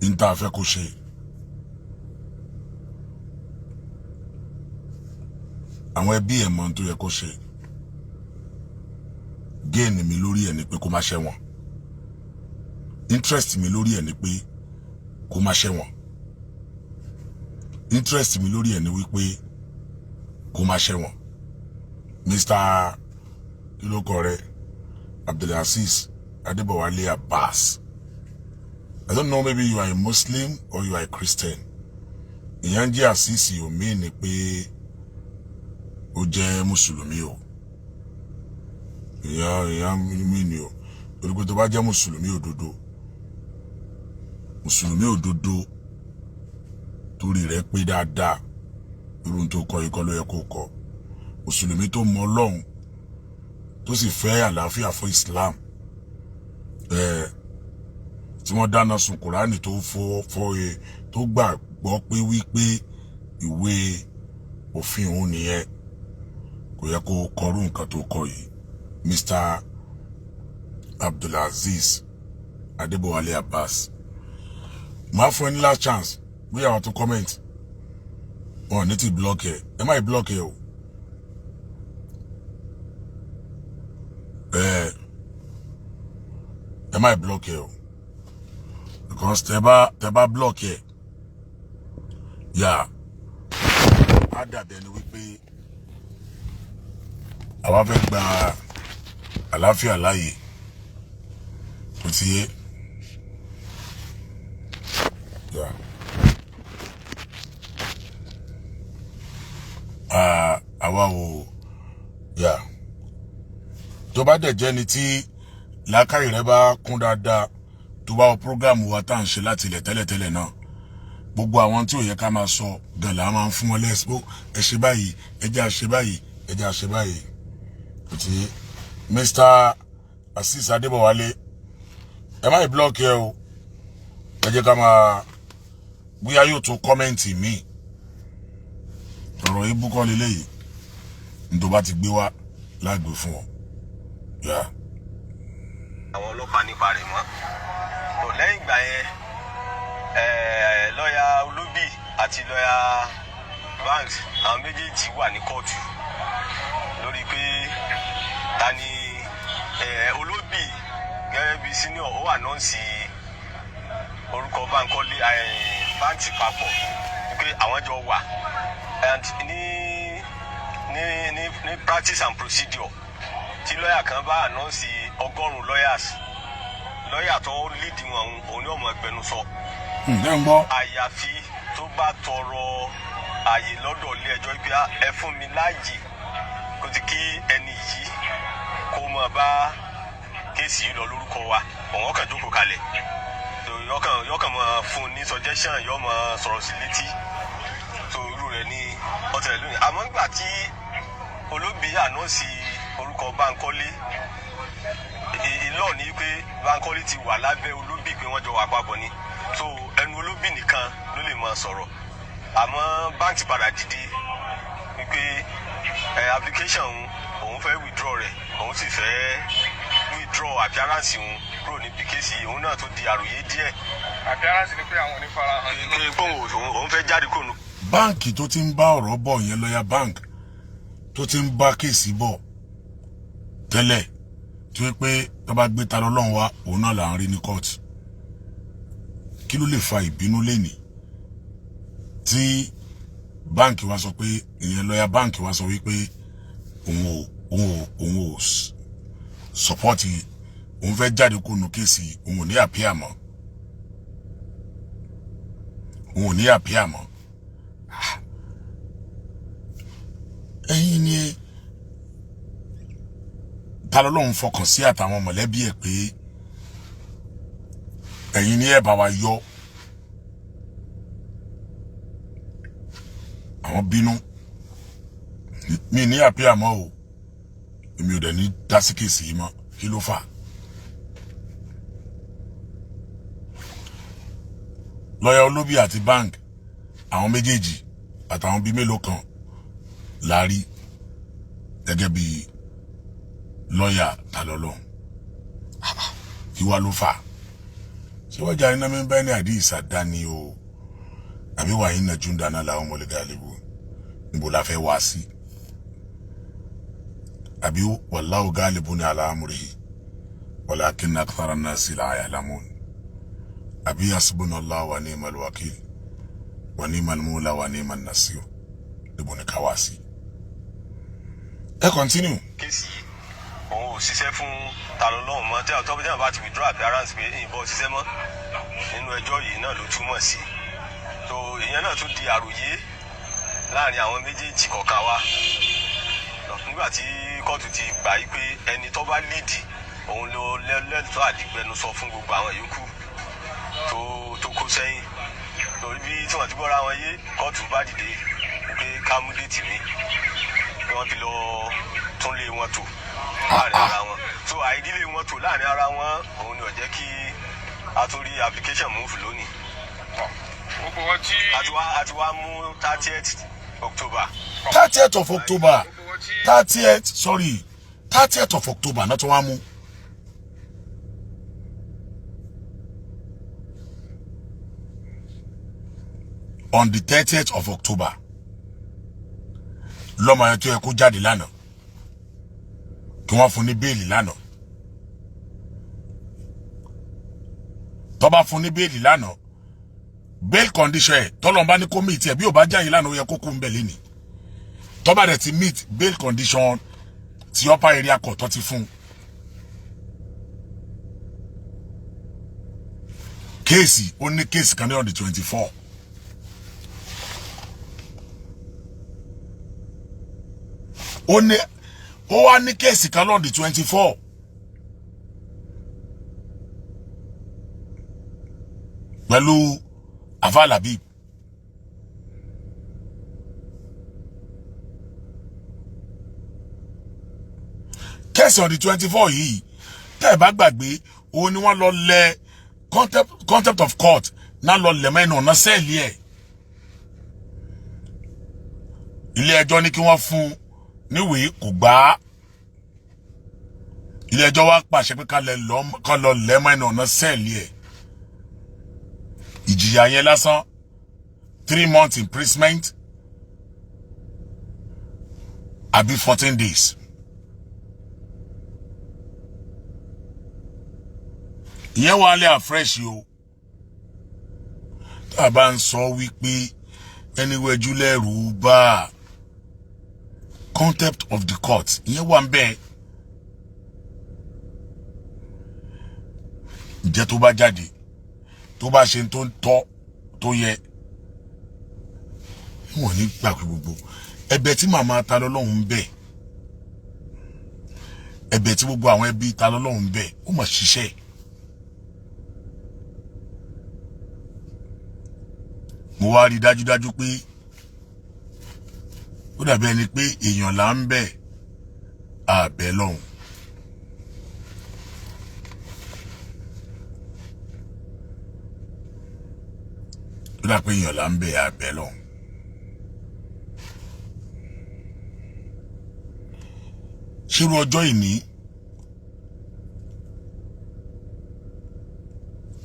Inta fẹ́ kó ṣe. Àwọn ẹbí ẹ̀ mọ̀ tó yẹ kó ṣe. Gain mi lórí ẹ̀ ni pé kó má ṣẹ̀wọ̀n. Interest mi lórí ẹ̀ ni pé kó má ṣẹ̀wọ̀n. Interest mi lórí ẹ̀ ni wípé kó má ṣẹ̀wọ̀n. Mr. Ilokore Abdulaziz Adébọ̀wálé Abbas. I don't know, maybe you are a Muslim or you are a Christian. Ìyẹn jẹ́ àṣìṣì omi ni pé ó jẹ́ Mùsùlùmí o. Ìyẹn mi ni o. Torí pé tó bá jẹ́ Mùsùlùmí òdodo. Mùsùlùmí òdodo torí rẹ̀ pé dáadáa. Irun tó kọ ikọ́ ló yẹ kó kọ. Mùsùlùmí tó mọ Ọlọ́run tó sì fẹ́ àlàáfíà fún Islam tí wọ́n dáná sun Kùránì tó fọ́ tó gbàgbọ́ pé wípé ìwé òfin òun nìyẹn kò yẹ kó kọrú nǹkan tó kọ yìí. Mr. Abdulaziz Adebowale Abbas, máa fún ẹ ní last chance bóyá àwọn tó comment wọn ní ti block ẹ má block ẹ o. Ẹ má block ẹ o, because tẹ́ bá block ẹ á dàbí ẹni wípé àwa fẹ́ gba àlàáfíà láàyè tó ti yé. Àwa ò tó bá dẹ̀ jẹ́ ni tí làákàyè rẹ bá kún dáadáa tó bá wọ prógámù wa tá à ń ṣe láti ilẹ̀ tẹ́lẹ̀tẹ́lẹ̀ náà, gbogbo àwọn tí ò yẹ ká máa sọ gan la máa ń fún wọn lẹ́sìpó ẹ ṣe báyìí ẹ jẹ́ àṣe báyìí ẹ jẹ́ àṣe báyìí. Ti Mr. Asis Adebowale, ẹ má block ẹ o, ẹ jẹ́ ká máa bóyá yóò tún kọ́mẹ́ǹtì míì. Ọ̀rọ̀ yìí búkọ́ lélẹ́yìí ní tó bá ti gbé wá lágbè fún ọ. Àwọn ọlọ́pàá nípa rẹ̀ mọ́. Lẹ́yìn ìgbà yẹn lọ́ọ̀yà Olóbì àti lọ́ọ̀yà Banks àwọn méjèèjì wà ní kóòtù lórí pé Tani Olóbì gẹ́gẹ́ bí senior ó ànọ́ǹsì orúkọ Bankole Banks papọ̀ pé àwọn jọ wà and ní practice and procedure tí lọ́ọ̀yà kan bá ànọ́ǹsì 100 lawyers lọ́ọ̀yà tó lídìí wọn òun ní ọmọ ẹgbẹnusọ. Àyàfi tó bá tọrọ àyè lọ́dọ̀ ilé ẹjọ́ pé ẹ fún mi láàyè kó ti kí ẹni yìí kó mọ̀ bá kéèsì yìí lọ lórúkọ wa òun kàn jókòó kalẹ̀ yọkàn mọ̀ fún ní suggestion yọ mọ̀ sọ̀rọ̀ sí létí tó irú rẹ̀ ní ọ̀tẹ̀lẹ̀ lónìí. Àmọ́ nígbà tí Olóbì ànọ́ǹsì orúkọ Bankole ìlọ ní pé Bankole ti wà lábẹ́ Olóbì pé wọ́n jọ wà papọ̀ ni so ẹnu Olóbì nìkan ló lè máa sọ̀rọ̀. Àmọ́ Banks padà dìde wípé application òun fẹ́ withdraw rẹ̀ òun sì fẹ́ withdraw appearance òun kúrò níbi kéèsì òun náà tó di àròyé díẹ̀. Appearance ni pé àwọn onífarahàn nínú. Òun fẹ́ jáde kúrò nù. Báǹkì tó ti ń bá ọ̀rọ̀ bọ̀ yẹn lọ́yà bank tó ti ń bá kéèsì bọ̀ tẹ́lẹ̀ tí wọ́n pé tó bá gbé Tani Olohun wá òun náà là ń rí ní kóòtù. Kí ló lè fa ìbínú lénìí tí báǹkì wa sọ pé ìyẹn lọ́yà báǹkì wa sọ wípé òun ò sọpọ́tì òun fẹ́ jáde kó nu kéèsì òun ò ní àpíà mọ́ ẹ̀yin ni Tani Olohun fọkàn sí àtàwọn mọ̀lẹ́bí ẹ̀ pé ẹ̀yin ni ẹ bá wa yọ àwọn bínú mi ní àpíà mọ́ o èmi ò dẹ̀ ní dásíkèsì yìí mọ́ kí ló fà. Lọ́yà Olóbì àti bank àwọn méjèèjì àtàwọn bíi mélòó kan la rí gẹ́gẹ́ bí lọ́yà Tani Olohun kí wá ló fà. Ṣé wọ́n jà iná mi bẹ́ẹ̀ ní àdìs àdáni o àbí wàá yín nàjú dáná làwọn ọmọlẹ́gà àlebò níbo la fẹ́ wá sí àbí wallahu ghalibun ala amrihi walakinna akthara an-nasi la ya'lamun àbí hasbunallahu wa ni'mal wakil wa ni'mal mawla wa ni'man nasir níbo ni ká wá sí. Ẹ continue. Kéèsì òun ò ṣiṣẹ́ fún Tani Olohun mọ́ tí àwọn tó bá ti withdraw appearance pé ìbọn ṣiṣẹ́ mọ́ nínú ẹjọ́ yìí náà ló túmọ̀ sí. So ìyẹn náà tún di àròyé láàrin àwọn méjèèjì kọ̀ọ̀kan wa nígbà tí kóòtù ti gbà yí pé ẹni tó bá líìdì òun ló lẹ́tọ́ àdìgbẹnusọ fún gbogbo àwọn yòókù tó kó sẹ́yìn lórí bí tí wọ́n ti gbọ́ra wọn yé kóòtù bá dìde pé ká mú déètì mi kí wọ́n fi lọ tún lé wọn tò láàrin ara wọn so àìdílé wọn tó láàrin ara wọn òun ni ó jẹ́ kí a tún rí application move lónìí. gbogbo wọn tí. àti wá mú 30th October. 30th of October 30th of October náà tó wá mú. On the 30th of October lọ́mọ yẹn tó yẹ kó jáde lánàá kí wọ́n fún ní bẹ́ẹ̀lì lánàá tó bá fún ní bẹ́ẹ̀lì lánàá bail condition ẹ̀ tọ́lọ́n bá ní kó meet ẹ̀ bí ò bá jáyé lánàá ó yẹ kó kú ń bẹ̀ lẹ́nìí tó bá dẹ̀ ti meet bail condition ti upper area court tó ti fún kéèsì ó ní kéèsì kan ní on the 24. ó wá ní kéèsì kan lọ́ọ̀dì 24 pẹ̀lú Afalabi kéèsì on the 24 yìí tẹ́ ẹ bá gbàgbé òun ni wọ́n lọ lẹ contempt of court náà lọ lẹ̀ mẹ́nu ọ̀nà sẹ́ẹ̀lì ẹ̀ ilé ẹjọ́ ní kí wọ́n fún níwèé kò gbà ilé ẹjọ́ wá pàṣẹ pé ká lọ lẹ́mọ́ ẹ̀nà ọ̀nà sẹ́ẹ̀lì ẹ̀ ìjìyà yẹn lásán 3 months imprisonment àbí 14 days. ìyẹn wà lẹ́ àfresh o tá a bá ń sọ wípé ẹni wẹjú lẹ́rù bá contempt of the court ìyẹn wà ń bẹ́ẹ̀. ǹjẹ́ tó bá jáde tó bá ṣe tó ń tọ́ tó yẹ wọ́n ní gbàgbé gbogbo ẹ̀bẹ̀ tí màmá Ta Olohun bẹ̀ ẹ̀bẹ̀ tí gbogbo àwọn ẹbí Ta Olohun bẹ̀ ó mà ṣiṣẹ́ mo wá rí dájúdájú pé ó dàbí ẹni pé èèyàn là ń bẹ̀ àbẹ̀ lọ́hùn. ó dà pé èèyàn là ń bẹ̀ àbẹ̀ lọ́hùn. ṣírú ọjọ́ ìní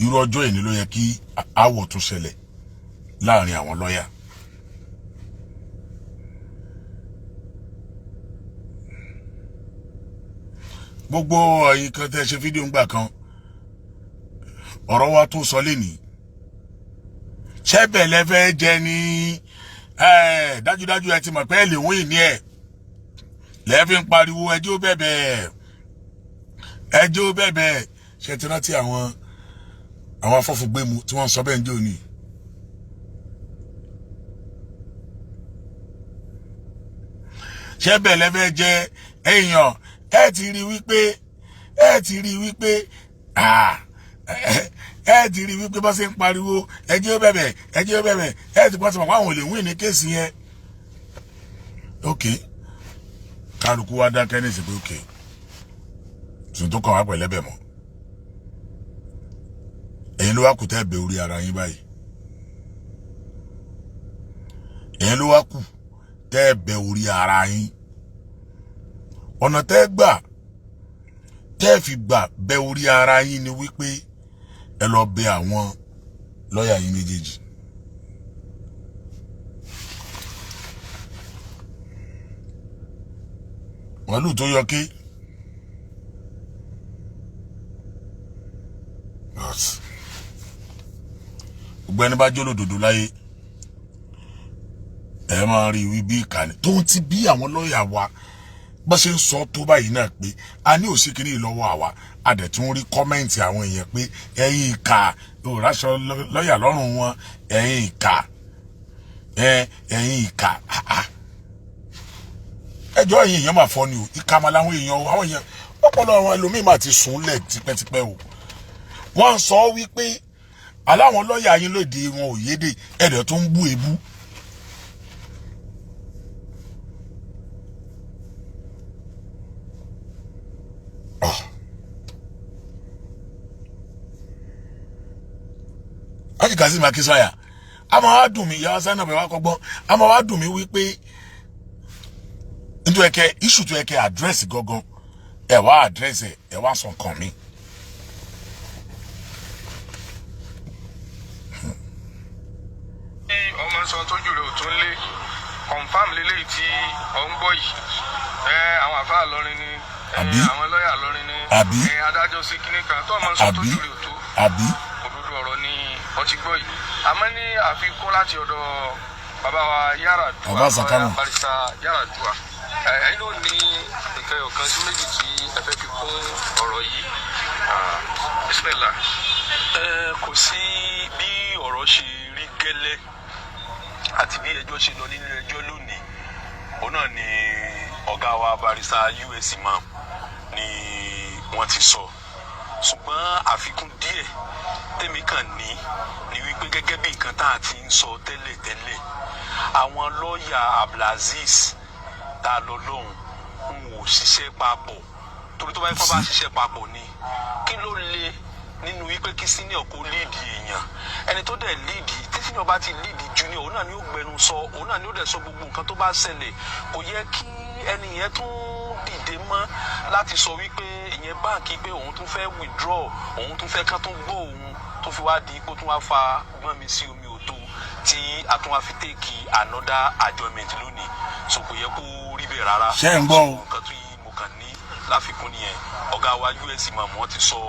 irú ọjọ́ ìní ló yẹ kí aáwọ̀ tún ṣẹlẹ̀ láàrin àwọn lọ́yà. gbogbo ẹ̀yin kan tẹ́ ṣe fídíò ńgbà kan ọ̀rọ̀ wa tó sọ lénìí ṣẹ́bẹ̀ lẹ́fẹ́ jẹ ní dájúdájú ẹ ti mọ̀ pé ẹ lè wọ́n ìní ẹ̀ lẹ́ẹ̀fí ń pariwo ẹjọ́ bẹ̀bẹ̀ ṣe ti rántí àwọn afọ́fúgbému tí wọ́n sọ bẹ́ẹ̀ ń jẹ́ òní. ṣẹ́bẹ̀ lẹ́fẹ́ jẹ èèyàn ẹ ti rí wípé bá ṣe ń pariwo ẹjọ́ bẹ̀bẹ̀ ẹ ti pọ́ sí mọ̀ àwọn ò lè wí ní kéèsì yẹn. okay kálukú wá dákẹ́ ní ìsìnkú òkè tún tó kàn wá pẹ̀lẹ́bẹ̀ mọ́ ẹ̀yin ló wá kù tẹ́ bẹ orí ara yín báyìí ẹ̀yin ló wá kù tẹ́ bẹ orí ara yín ọ̀nà tẹ́ gbà tẹ́ fi gbà bẹ orí ara yín ni wípé ẹ lọ bẹ àwọn lọ́yà yín méjèèjì. màálù tó yọ ké gbogbo ẹni bá jólódodo láyé ẹ máa rí wí bí ìkànnì tó ń ti bí àwọn lọ́ọ̀yà wa bá ṣe ń sọ tó báyìí náà pé a ní òsìkiri lọ́wọ́ àwa a dẹ̀ tún rí kọ́mẹ́ǹtì àwọn èèyàn pé ẹ̀yin ìkà òráṣọ lọ́ọ̀yà lọ́rùn wọn ẹ̀yin ìkà ẹ̀yin ìkà ẹjọ́ ẹ̀yin èèyàn máa fọ́ ni o ìkàmà láwọn èèyàn àwọn èèyàn ọpọlọ àwọn ẹlòmíín máa ti sùn lẹ̀ tipẹ́tipẹ́ o wọ́n ń sọ wípé aláwọn lọ́ọ̀yà yín lóde wọn ò yédè ẹ̀rẹ̀ tó ń bú ebú. Aji Kazeem Akínsọ́yà àmọ́ wá dùn mí ìyá Zainab bẹ wá kọ́gbọ́n àmọ́ wá dùn mí wípé nítorí ẹ̀kẹ́ issue tó ẹ̀kẹ́ address gangan ẹ̀ wá address ẹ̀ wá sọ nǹkan mi. ọmọ sọ tójú rẹ̀ ò tún lé confam lélẹ́yìí tí ọ̀ ń gbọ́ yìí àwọn àfáà lọrin ni àwọn lọ́ọ̀yà lọrin ni adájọ́ sí kíní kan tó ọmọ sọ tójú rẹ̀ ò tó òdodo ọ̀rọ̀ ni ọ ti gbọ́ yìí àmọ́ ní àfikún láti ọ̀dọ̀ bàbá wa Yar'Adua barista Yar'Adua ẹ̀yin ló ní nǹkan ọ̀kan sí méjì tí ẹ fẹ́ fi kún ọ̀rọ̀ yìí bismillah. Kò sí bí ọ̀rọ̀ ṣe rí gẹ́lẹ́ àti bí ẹjọ́ ṣe lọ nínú ẹjọ́ lónìí òun náà ni ọ̀gá wa barista US imam ni wọ́n ti sọ ṣùgbọ́n àfikún díẹ̀ tèmi kàn ní ni wípé gẹ́gẹ́ bí nǹkan tá a ti ń sọ tẹ́lẹ̀ àwọn lọ́ọ̀yà Abdulaziz Tani Olohun ń wò ṣiṣẹ́ papọ̀ torí tó bá yẹ kó bá ṣiṣẹ́ papọ̀ ni kí ló lè nínú wípé kí senior kó líìdì èèyàn ẹni tó dẹ̀ líìdì tí senior bá ti líìdì junior òun náà ni ó gbẹnu sọ òun náà ni ó dẹ̀ sọ gbogbo nǹkan tó bá ṣẹlẹ̀ kò yẹ kí ẹni yẹn tún dìde mọ́ láti sọ wípé ìyẹn báǹkì pé òun tún fẹ́ withdraw òun tún fẹ́ kán tún gbọ́ òun tó fi wá di ipò tún wá fa gbọ́n mi sí omi òtó tí a tún wá fi take another adjournment lónìí so kò yẹ kó rí bẹ́ẹ̀ rárá. ṣé ń gbọ́ o. nǹkan tó yí mo kàn ní láfikún nìyẹn ọ̀gá wa US imam wọ́n ti sọ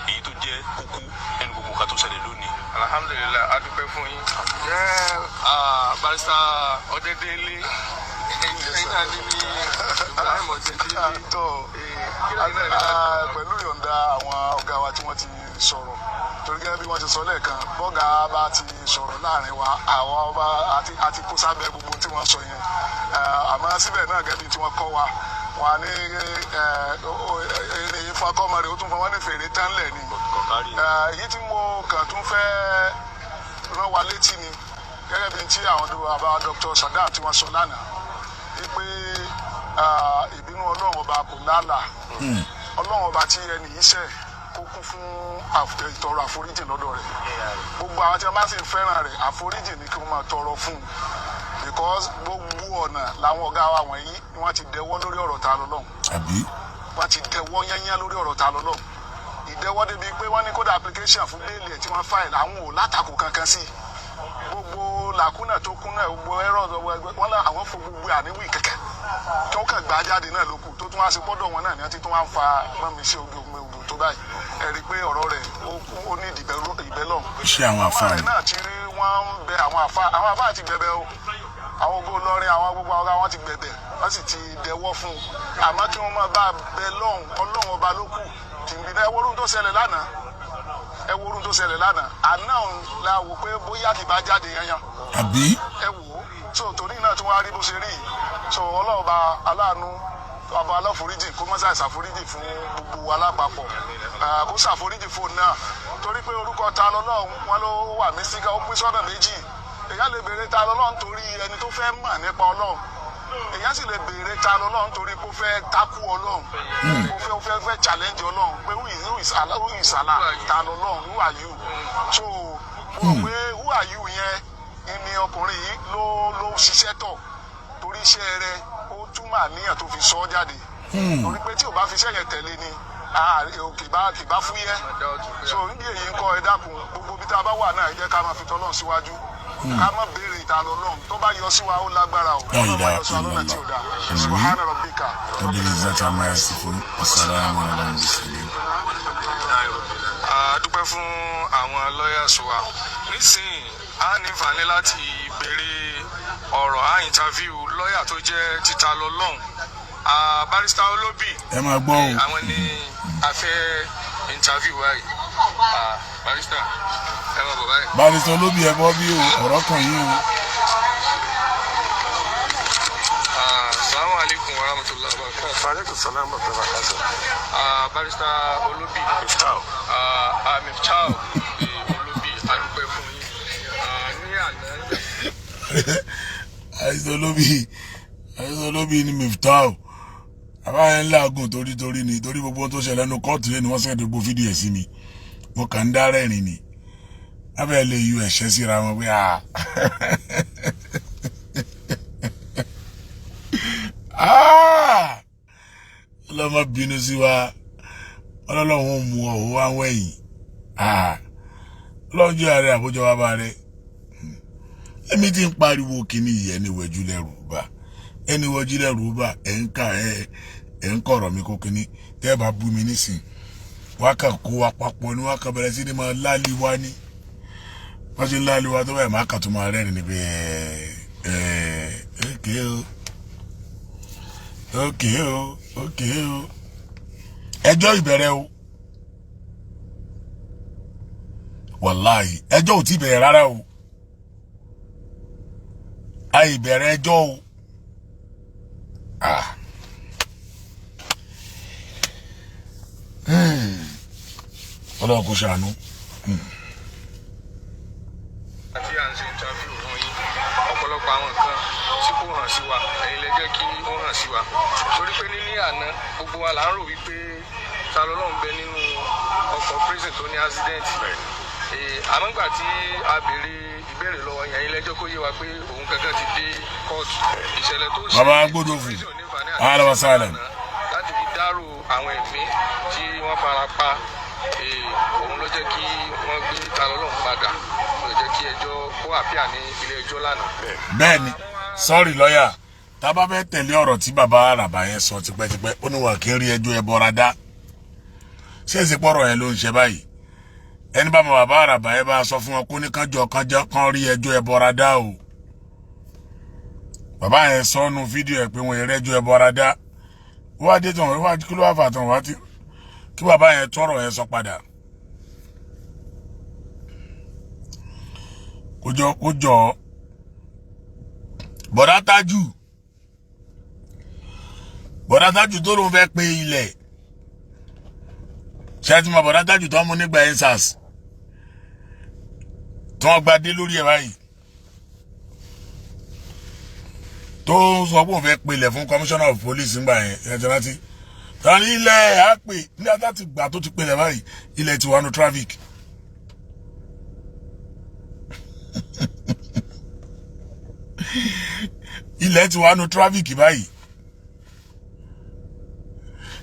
èyí tó jẹ́ kókó nínú gbogbo nǹkan tó ṣẹlẹ̀ lónìí. alhamdulilayi a dúpẹ́ fún yín. barista Ọdẹdẹlẹ ẹ̀yin náà ní bí Ibrahim Ọdẹdẹlẹ tó pẹ̀lú ìyọ̀ǹda àwọn ọ̀gá wa tí wọ́n ti sọ̀rọ̀ torí gẹ́gẹ́ bí wọ́n ti sọ lẹ́ẹ̀kan bọ́gà bá ti sọ̀rọ̀ láàrin wa àwọn ọba àti kó sábẹ́ gbogbo tí wọ́n sọ yẹn àmọ́ síbẹ̀ náà gẹ́gẹ́ bí tí wọ́n kọ́ wa wọn ní èyí fún akọ́mọ rẹ̀ ó tún fún wọn ní fèrè tánlẹ̀ ni èyí tí mo kàn tún fẹ́ rán wa létí ni gẹ́gẹ́ bí tí àwọn bàbá Dr. Sadam tí wọ́n sọ lánàá wípé ìbínú Ọlọ́run ọba kò lálà Ọlọ́run ọba tí ẹni yìí ṣẹ̀ kó kún fún ìtọrọ àforíjì lọ́dọ̀ rẹ̀ gbogbo àwọn tí wọ́n bá sì fẹ́ràn rẹ̀ àforíjì ni kí wọ́n máa tọrọ fún un because gbogbo ọ̀nà làwọn ọ̀gá wa wọ̀nyí wọ́n ti dẹwọ́ lórí ọ̀rọ̀ Tani Olohun wọ́n ti dẹwọ́ yányán lórí ọ̀rọ̀ Tani Olohun ìdẹwọ́ débi pé wọ́n ní kódà application fún bẹ́ẹ̀lì ẹ̀ tí wọ́n fáìlì àwọn ò látakò kankan sí gbogbo làkúnà tó kúnà gbogbo ẹ̀rọ wọn là àwọn fún gbogbo àníwì kẹ̀kẹ́ tí wọ́n kàn gbà jáde náà lókù tó tún wá sí gbọ́dọ̀ wọn náà ní wọ́n ti tún wá ń fa mọ́mi sí ogun odò tó báyìí ẹ rí i pé ọ̀rọ̀ rẹ̀ ó ní ìbẹ́lọ̀ àwọn rẹ̀ náà ti rí wọ́n ń bẹ àwọn àfáà ti gbẹ̀bẹ̀ o àwọn ogo lọrin àwọn gbogbo ọgá wọn ti gbẹ̀bẹ̀ wọ́n sì ti dẹwọ́ fún un àmọ́ kí wọ́n máa bá bẹ lọ́hùn Ọlọ́run ọba ló kù tì ń bí náà ẹwọ́rún tó ṣẹlẹ̀ lánàá àná la wò pé bóyá kì bá jáde yanyan ẹ wò ó so torí náà tí wọ́n á rí bó ṣe rí so Ọlọ́run ọba aláàánú ọba aláforíjì kó má ṣàì ṣàforíjì fún gbogbo alápapọ̀ kó ṣàforíjì fún náà torí pé orúkọ Tani Olohun wọn ló wà mí síga ó pín sọ́nà méjì èyàn lè béèrè Tani Olohun torí ẹni tó fẹ́ mọ̀ nípa Ọlọ́run èyàn sì lè béèrè Tani Olohun torí pé ó fẹ́ takú Ọlọ́run ó fẹ́ challenge Ọlọ́run pé who is Allah Tani Olohun who are you so wọ́n pé who are you yẹn ni ọkùnrin yìí ló ṣiṣẹ́ tọ̀ torí iṣẹ́ rẹ̀ ó túmọ̀ àníyàn tó fi sọ ọ́ jáde torí pé tí ò bá fi iṣẹ́ yẹn tẹ̀lé ni kì bá fúyẹ́ so níbi èyí ń kọ́ ẹ dákun gbogbo bí tá a bá wà náà ẹ jẹ́ ká máa fi tọ́lọ́run síwájú ká má béèrè Tani Olohun tó bá yọ sí wa ó lágbára o ọlọ́run bá yọ sí wa lọ́nà tí ò dáa subhana rabbika. a dúpẹ́ fún àwọn lawyers wa nísìnyí a ní ìfàní láti béèrè ọ̀rọ̀ a interview lọ́ọ̀yà tó jẹ́ ti Tani Olohun barista Olóbì ẹ máa gbọ́ o àwọn ni a fẹ́ interview wa yìí barista ẹ máa bọ̀ báyìí. barista Olóbì ẹ bọ́ bí ọ̀rọ̀ kan yìí o. Assalamu alaikum warahmatullahi wabarakatuh. Wa alaikum salam wa rahmatullahi. Barista Olóbì Miftah Olóbì adúpẹ́ fún yín ní àná. Barista Olóbì ni Miftah àbá ń láàgùn torí ni torí gbogbo tó ṣẹlẹ̀ nínú kóòtù lẹ́nu wọ́n sẹ́ẹ̀dì gbogbo fídíò ẹ̀ sí mi mo kàn ń dá rẹ́rìn ni abẹ́ lè yọ ẹ̀ṣẹ́ síra wọn pé ọlọ́mọ bínú sí wa ọlọ́run mú ọ̀hún wá wẹ̀yìn lọ́jọ́ ààrẹ àbójọ wa bá rẹ èmi ti ń pariwo kíní yìí ẹni wẹ̀jú lẹ́rù bá ẹni wẹ̀jú lẹ́rù bá ẹ̀ ń kọ̀rọ̀ mi kó kíní tẹ́ bá bú mi nísìn wá kàn kó wa papọ̀ ni wá kàn bẹ̀rẹ̀ sí ni máa láàlì wá ní wọ́n ṣe láàlì wá tó báyìí máa kà tó máa rẹ́rìn ní pé ókè o ẹjọ́ ìbẹ̀rẹ̀ o wàláhì ẹjọ́ ò tí bẹ̀rẹ̀ rárá o àìbẹ̀rẹ̀ ẹjọ́ o ọlọ́run kò ṣàánú. àti à ń ṣe interview fún yín ọ̀pọ̀lọpọ̀ àwọn nǹkan tí kò hàn sí wa ẹ̀yin lè jẹ́ kí ó hàn sí wa torí pé níní àná gbogbo wa là ń rò wípé ta lọ́lọ́run bẹ nínú ọkọ̀ prison tó ní accident àmọ́ nígbà tí a béèrè ìbéèrè lọ́wọ́ yẹn ẹ̀yin lẹ́jọ́ kó yé wa pé òun kankan ti dé kóòtù ìṣẹ̀lẹ̀ tó ṣe bàbá gbọ́dọ̀ fún àlọ́ sálẹ̀ láti fi dárò àwọn ẹ̀mí tí wọ́n fara pa òun ló jẹ́ kí wọ́n gbé ta lọ́lọ́run padà ló jẹ́ kí ẹjọ́ kó àpíà ní ilé ẹjọ́ lánàá. bẹ́ẹ̀ni sọ́ọ̀rì lọ́ọ̀yà tá a bá fẹ́ tẹ̀lé ọ̀rọ̀ tí bàbá àràbà yẹn sọ tipẹ́tipẹ́ ó ní wọn kì í rí ẹjọ́ ẹ bọ́ra dá ṣé èsì pọ̀rọ̀ yẹn ló ń ṣe báyìí ẹni bá mọ bàbá àràbà yẹn bá sọ fún wọn kó ní kán rí ẹjọ́ ẹ bọ́ra dá o bàbá yẹn sọ nù fídíò ẹ pé wọn èrè ẹjọ́ ẹ bọ́ra dá wọ́n á dé tán wọ́n á kí ló wà fà tán wọ́n á ti kí bàbá yẹn tọrọ yẹn sọ padà kó jọ bọ̀dá tájù tó lóun fẹ́ pé ilẹ̀ ṣáàtìmọ̀ bọ̀dá tájù tó mú nígbà ensars tí wọ́n gba dé lórí ẹ̀ báyìí tó sọ pé òun fẹ́ pe ilẹ̀ fún commissioner of police ńgbà yẹn ẹ̀jẹ̀ láti tani ilẹ̀ á pè ní àtàtì gbà tó ti pe ilẹ̀ báyìí ilẹ̀ ti wà nù traffic ilẹ̀ ti wà nù traffic báyìí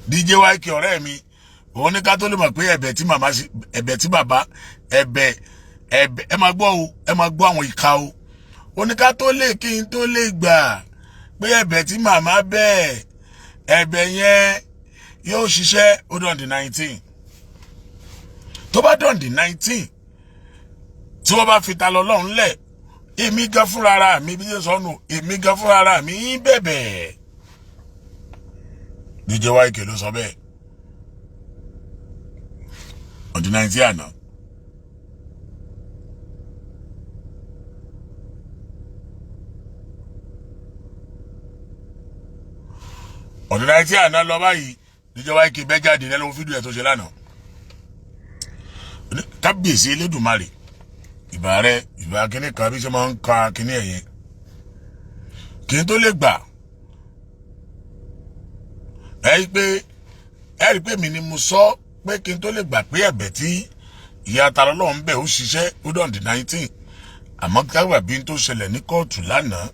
DJ YK ọ̀rẹ́ mi òun ní ká tó lè mọ̀ pé ẹ̀bẹ̀ tí màmá ẹ̀bẹ̀ tí bàbá ẹ̀bẹ̀ ẹ máa gbọ́ o ẹ máa gbọ́ àwọn ìka o òun ní ká tó lè kí n tó lè gbà pé ẹ̀bẹ̀ tí màmá bẹ́ẹ̀ ẹ̀bẹ̀ yẹn yóò ṣiṣẹ́ ó dọ̀ǹdì 19 tó bá dọ̀ǹdì 19 tí wọ́n bá fi ta lọ lọ́run lẹ̀ èmi gan fúnra ara mi bí ṣe sọnù èmi gan fúnra ara mi bẹ̀bẹ̀ DJ YK ló sọ bẹ́ẹ̀ ọdún 19 àná ọdún 19 àná lọ báyìí DJ YK bẹ́ jáde lẹ́nu fídíò ẹ̀ tó ṣe lánàá kábíyèsí Elédùmarè ìbà rẹ ìbà kíní kan bí ṣe máa ń ka kíní ẹ̀yẹn kí n tó lè gbà ẹ rí pé mi ni mo sọ pé kí n tó lè gbà pé ẹ̀bẹ̀ tí ìyá ta lọ́lọ́run bẹ̀ ó ṣiṣẹ́ ó dọ̀ǹdì 19 àmọ́ káwà bí n tó ṣẹlẹ̀ ní kóòtù lánàá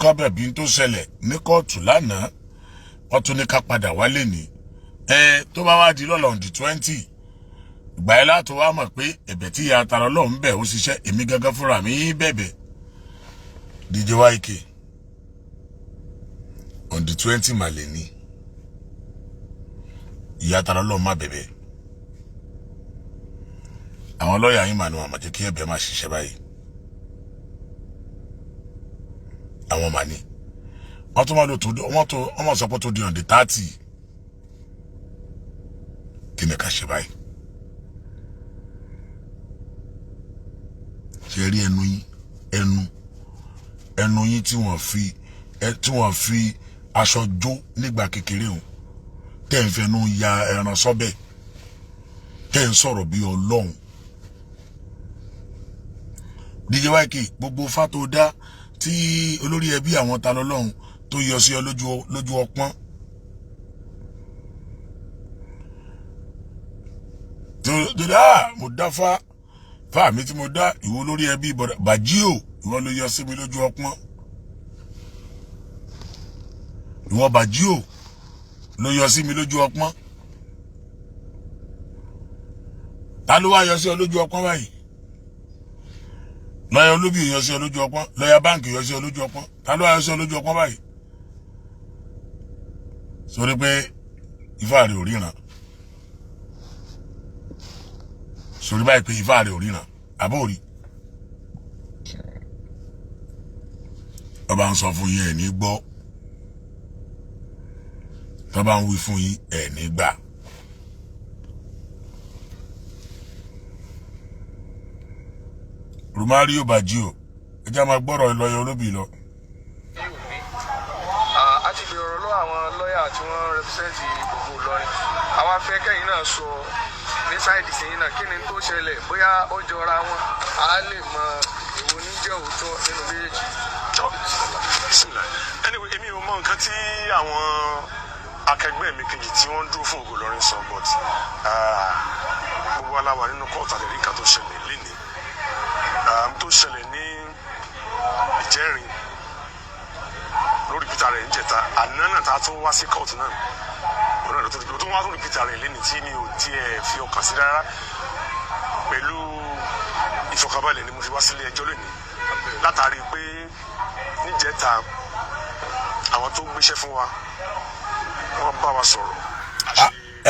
káwà bí n tó ṣẹlẹ̀ ní kóòtù lánàá wọ́n tún ní ká padà wálé ní tó bá wá di lọ́la on the 20 ìgbà yẹn láti wá mọ̀ pé ẹ̀bẹ̀ tí ìyá ta lọ́lọ́run bẹ̀ ó ṣiṣẹ́ èmi gangan fúnra mi bẹ̀bẹ̀ DJ YK on the 20 màlẹ ní ìyá ta lọ́lọ́run má bẹ̀bẹ̀ àwọn lọ́ọ̀yà yín mà ní wọn àmọ̀jẹ́ kí ẹ̀bẹ̀ má ṣiṣẹ́ báyìí àwọn mà ní wọ́n tún máa lò tó wọ́n máa sọ pé tó di on the 30 kí ni ká ṣe báyìí ṣe rí ẹnu yín tí wọ́n fi aṣọ jó nígbà kékeré o tẹ́ ń fẹnu ya ẹran sọ́bẹ̀ tẹ́ ń sọ̀rọ̀ bí Ọlọ́run DJ YK gbogbo fátó dá tí olórí ẹbí àwọn ta lọ́lọ́run tó yọ sí ọ lójú ọpọ́n tó mo dá fá mi tí mo dá ìwọ lórí ẹbí bàjíò ìwọ ló yọ sí mi lójú ọpọ́n ìwọ bàjíò ló yọ sí mi lójú ọpọ́n ta ló wá yọ sí ọ lójú ọpọ́n báyìí lọ́yà olóbì yọ sí ọ lójú ọpọ́n lọ́yà báǹkì yọ sí ọ lójú ọpọ́n ta ló wá yọ sí ọ lójú ọpọ́n báyìí sórí pé ifá rẹ̀ ò ríran sórí báyìí pé ifá rẹ̀ ò ríran àbórí ọba ń sọ fún yín ẹ̀ ní gbọ́ tọ́ba ń wí fún yín ẹ̀ ní gbà. Romario Bajio ẹjá máa gbọ́rọ̀ lọ́yọ̀ olóbì lọ. a ti bèrè ọ̀rọ̀ lọ́wọ́ àwọn lọ́yà tí wọ́n rẹpísẹ́ǹtì gbogbo Ìlọrin àwọn afẹ́kẹ́yìn náà sọ ní sáìdì sẹ́yìn náà kí ni tó ṣẹlẹ̀ bóyá ó jọra wọn a lè mọ èwo ní jẹ́ òótọ́ nínú méjèèjì. anyway èmi ò mọ nǹkan tí àwọn akẹgbẹ́ mi kejì tí wọ́n dúró fún Ògo Ìlọrin sọ but gbogbo aláwa nínú kóòtù àdéhùn nǹkan tó ṣẹlẹ̀ lénìí tó ṣẹlẹ̀ ní ìjẹrin lórí peter rẹ̀ ń jẹta àná náà tá a tún wá sí kóòtù náà òun náà ló tún wá lórí peter rẹ̀ lénìí tí mi ò tiẹ̀ fi ọkàn sí rárá pẹ̀lú ìfọkànbalẹ̀ ni mo fi wá sílé ẹjọ́ lónìí látàrí pé níjẹta àwọn tó gbéṣẹ́ fún wa wọ́n bá wa sọ̀rọ̀.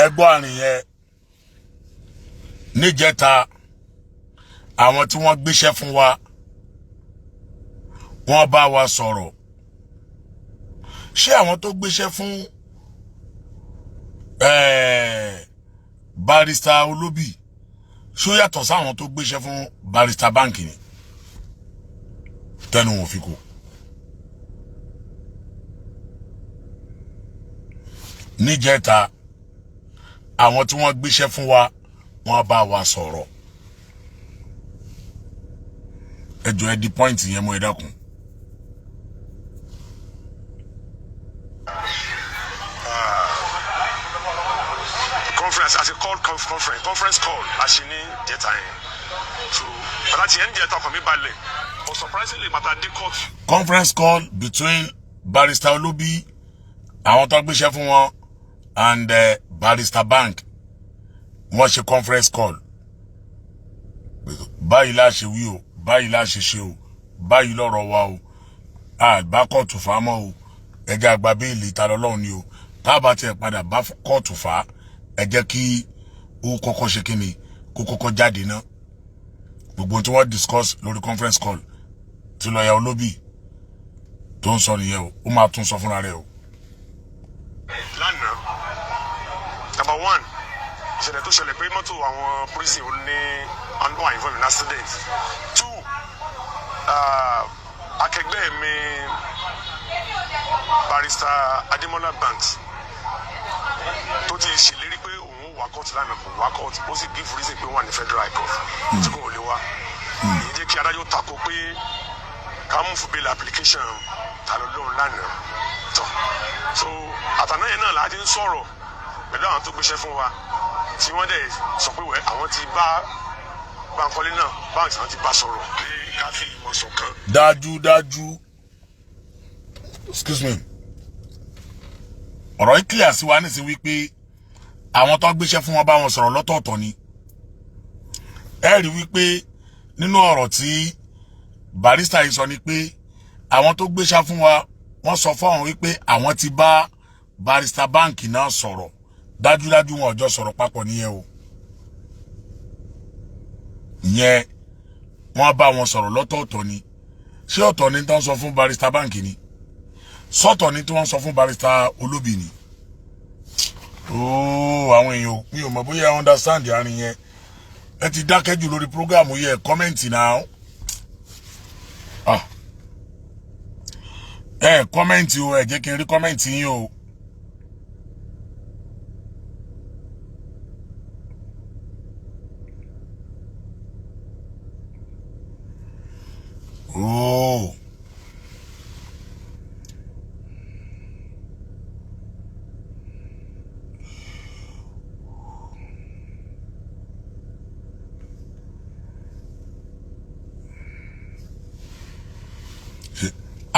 ẹgbọ́n àrìn yẹn níjẹta àwọn tí wọ́n gbéṣẹ́ fún wa wọ́n bá wa sọ̀rọ̀ ṣé àwọn tó gbéṣẹ́ fún barista olóbì ṣó yàtọ̀ sáwọn tó gbéṣẹ́ fún barista báǹkì ni tẹnu wọn fi kò níjẹta àwọn tí wọ́n gbéṣẹ́ fún wa wọ́n bá wa sọ̀rọ̀ ẹjọ́ ẹ di point yẹn mọ́ ẹ dákun. Conference as a call conference call as ní jẹta yẹn so but àti ẹni jẹta ọkàn mi balẹ̀ but surprisingly mata dé court. Conference call between barrister Olobi àwọn tó gbéṣẹ́ fún wọn and barrister bank wọ́n ṣe conference call báyìí la ṣe wí o báyìí la ṣe ṣe o báyìí lọ́rọ̀ wa o bá kóòtù fà á mọ́ o ẹjẹ́ àgbà bíìlì ta lọ́lọ́run ni o tá a bá tiẹ̀ padà bá kóòtù fà á ẹ jẹ́ kí ó kọ́kọ́ ṣe kíni kó kọ́kọ́ jáde náà gbogbo tí wọ́n discuss lórí conference call tí lọ́ọ̀yà Olóbì tó ń sọ nìyẹn o ó máa tún sọ fúnra rẹ̀ o. lánàá number one ìṣẹ̀lẹ̀ tó ṣẹlẹ̀ pé mọ́tò àwọn prison ò ní wà involved in accident. Two, akẹgbẹ́ mi barrister Adémọ́lá Banks tó ti ṣèlérí pé òun wà court lánàá kò wá court ó sì give reason pé wọ́n ní federal high court tí kò lè wá. èyí jẹ́ kí adájọ́ tako pé ká mú fún bail application Tani Olohun lánàá tán. so àtàná yẹn náà láti ń sọ̀rọ̀ pẹ̀lú àwọn tó gbéṣẹ́ fún wa tí wọ́n dẹ̀ sọ pé wẹ́ àwọn ti bá Bankole náà báńkì àwọn ti bá sọ̀rọ̀ pé ká fi ìmọ̀ ṣọ̀kan. dájú excuse me ọ̀rọ̀ yìí clear sí wa nísìnyí wípé àwọn tó gbéṣẹ́ fún wọn bá wọn sọ̀rọ̀ lọ́tọ̀ọ̀tọ̀ ni ẹ rí wípé nínú ọ̀rọ̀ tí barrister yìí sọ ni pé àwọn tó gbéṣẹ́ fún wa wọ́n sọ fún àwọn wípé àwọn ti bá barrister báǹkì náà sọ̀rọ̀ dájúdájú wọn ọjọ́ sọ̀rọ̀ papọ̀ nìyẹn o ìyẹn wọ́n bá wọn sọ̀rọ̀ lọ́tọ̀ọ̀tọ̀ ni ṣé ọ̀tọ̀ ni tí wọ́n sọ fún barrister báǹkì ni sọ́tọ̀ ni tí wọ́n sọ fún barrister Olóbì ni ooo àwọn èèyàn mi ò mọ̀ bóyá understand àárín yẹn ẹ ti dákẹ́ jù lórí program yẹ kọ́mẹ́ǹtì náà kọ́mẹ́ǹtì o ẹ jẹ́ kí n rí kọ́mẹ́ǹtì yín o.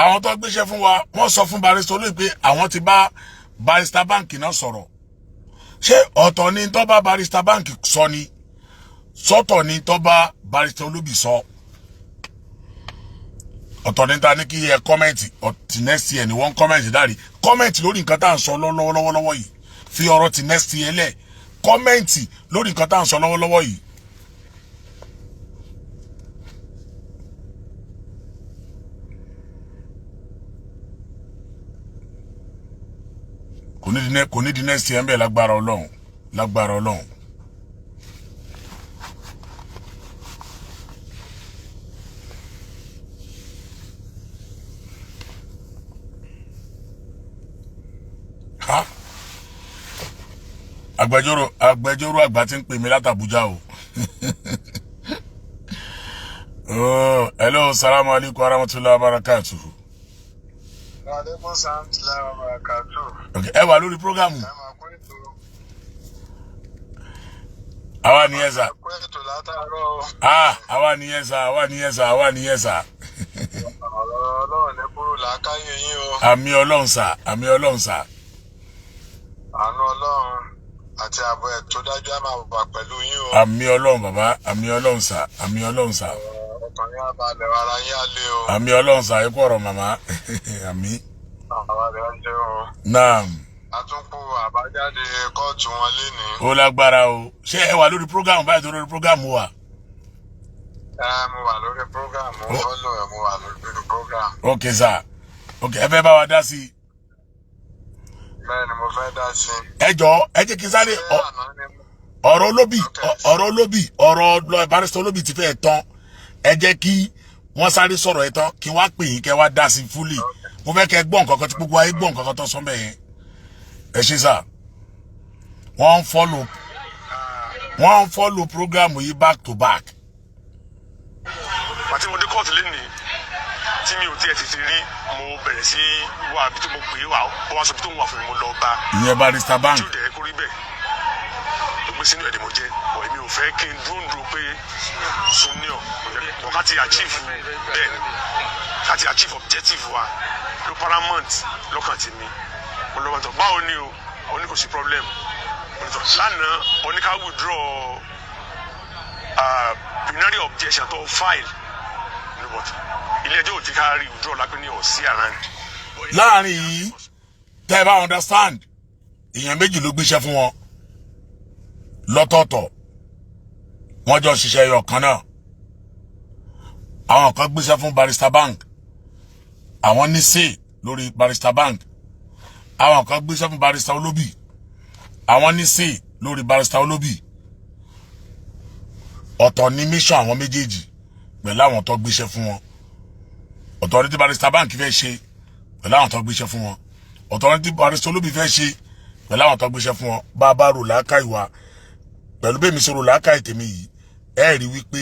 àwọn tó gbéṣẹ́ fún wa wọ́n sọ fún barrister Olóyè pé àwọn ti bá barrister bank náà sọ̀rọ̀ ṣé ọ̀tọ̀ ni tó bá barrister bank sọ ni sọ́tọ̀ ni tó bá barrister Olóbì sọ ọ̀tọ̀ ní ta ní kí ẹ kọ́mẹ̀ntì ọ̀tí next year ni wọ́n kọ́mẹ̀ntì dárí kọ́mẹ̀ntì lórí nǹkan tá à ń sọ lọ́wọ́lọ́wọ́ yìí fi ọ̀rọ̀ ti next year lẹ̀ kọ́mẹ̀ntì lórí nǹkan tá à ń sọ lọ́wọ́lọ́wọ́ yìí. kò ní di next year ń bẹ̀ lágbára Ọlọ́run. agbẹjọ́rò àgbà tí ń pè mí látàbújá o. Oh, hello, salamu alaikum warahmatullahi wabarakatuh. Wa alaikum salam wa barakatuh. Okay, ẹ wà lórí programu. Àwa nìyẹn sà. Àwa nìyẹn sà. Ọlọ́run ní kúrò làákàyè yín o. Àmì Ọlọ́run sà. Àánú Ọlọ́run àti ààbò ẹ̀ tó dájú á máa wà pẹ̀lú yín o. Àmì Ọlọ́run bàbá, àmì Ọlọ́run sà. Ọkàn yín á balẹ̀ ara yín á lé o. Àmì Ọlọ́run sà, ẹ kú ọ̀rọ̀ màmá. Àmì. Àwa rẹ̀ ń jẹ́ o. Naam. Àtúnkù àbájáde kóòtù wọn lénìí. Ó lágbára o. Ṣé ẹ wà lórí program báyìí tó lórí program wa? Mo wà lórí program, mo wà lórí program. Okay sir. Okay, ẹ fẹ́ bá wa dá sí. Bẹ́ẹ̀ni mo fẹ́ dá sí. Ẹ jọ̀ọ́, ẹ jẹ́ kí n sáré ọ̀rọ̀ barrister Olóbì ti fẹ́ tán. Ẹ jẹ́ kí wọ́n sáré sọ̀rọ̀ ẹ̀ tán kí wá pè yín kẹ́ wá dá sí fully. Mo fẹ́ kẹ́ gbọ́ nǹkan kan tí gbogbo ayé gbọ́ nǹkan kan tó sọ bẹ́ẹ̀ yẹn. Ẹ ṣé sà. Wọ́n follow program yìí back to back. Àti mo dé kóòtù lénìí tí mi ò tiẹ̀ ti rí mo bẹ̀rẹ̀ sí wà bí tó mo pè é wà ó wá sọ bí tó ń wà fún mi mo lọ bá. Ìyẹn barrister bank. Tí ó dẹ̀ kó rí bẹ́ẹ̀ tó gbé sínú ẹ̀dẹ̀ mo jẹ́ bọ̀ èmi ò fẹ́ kí n dúró pé senior mo ká ti achieve bẹ́ẹ̀ ni ká ti achieve objective wa ló paramount lọ́kàn tì mí mo lọ́wọ́ tó báwo ni o ó ní kò sí problem lánàá ó ní ká withdraw preliminary objection to file ilé ẹjọ́ ò ti ká rí withdraw lápẹ́ ní ọ̀sí around. Láàrin yìí tẹ́ ẹ bá understand èèyàn méjì ló gbéṣẹ́ fún wọn lọ́tọ̀ọ̀tọ̀ wọ́n jọ ṣiṣẹ́ ẹyọ kan náà. Àwọn kan gbéṣẹ́ fún barrister bank àwọn ní say lórí barrister bank. Àwọn kan gbéṣẹ́ fún barrister Olóbì àwọn ní say lórí barrister Olóbì. Ọ̀tọ̀ ní mission àwọn méjèèjì pẹ̀lú àwọn tó gbéṣẹ́ fún wọn. Ọ̀tọ̀ ní tí barrister bank fẹ́ ṣe pẹ̀lú àwọn tó gbéṣẹ́ fún wọn. Ọ̀tọ̀ ní tí barrister Olóbì fẹ́ ṣe pẹ̀lú àwọn tó gbéṣẹ́ fún wọn. Bá rò láàkà ìwà pẹ̀lú bẹ́ẹ̀ mi sọ̀rọ̀ láàkà ìtẹ̀mí yìí ẹ rí wípé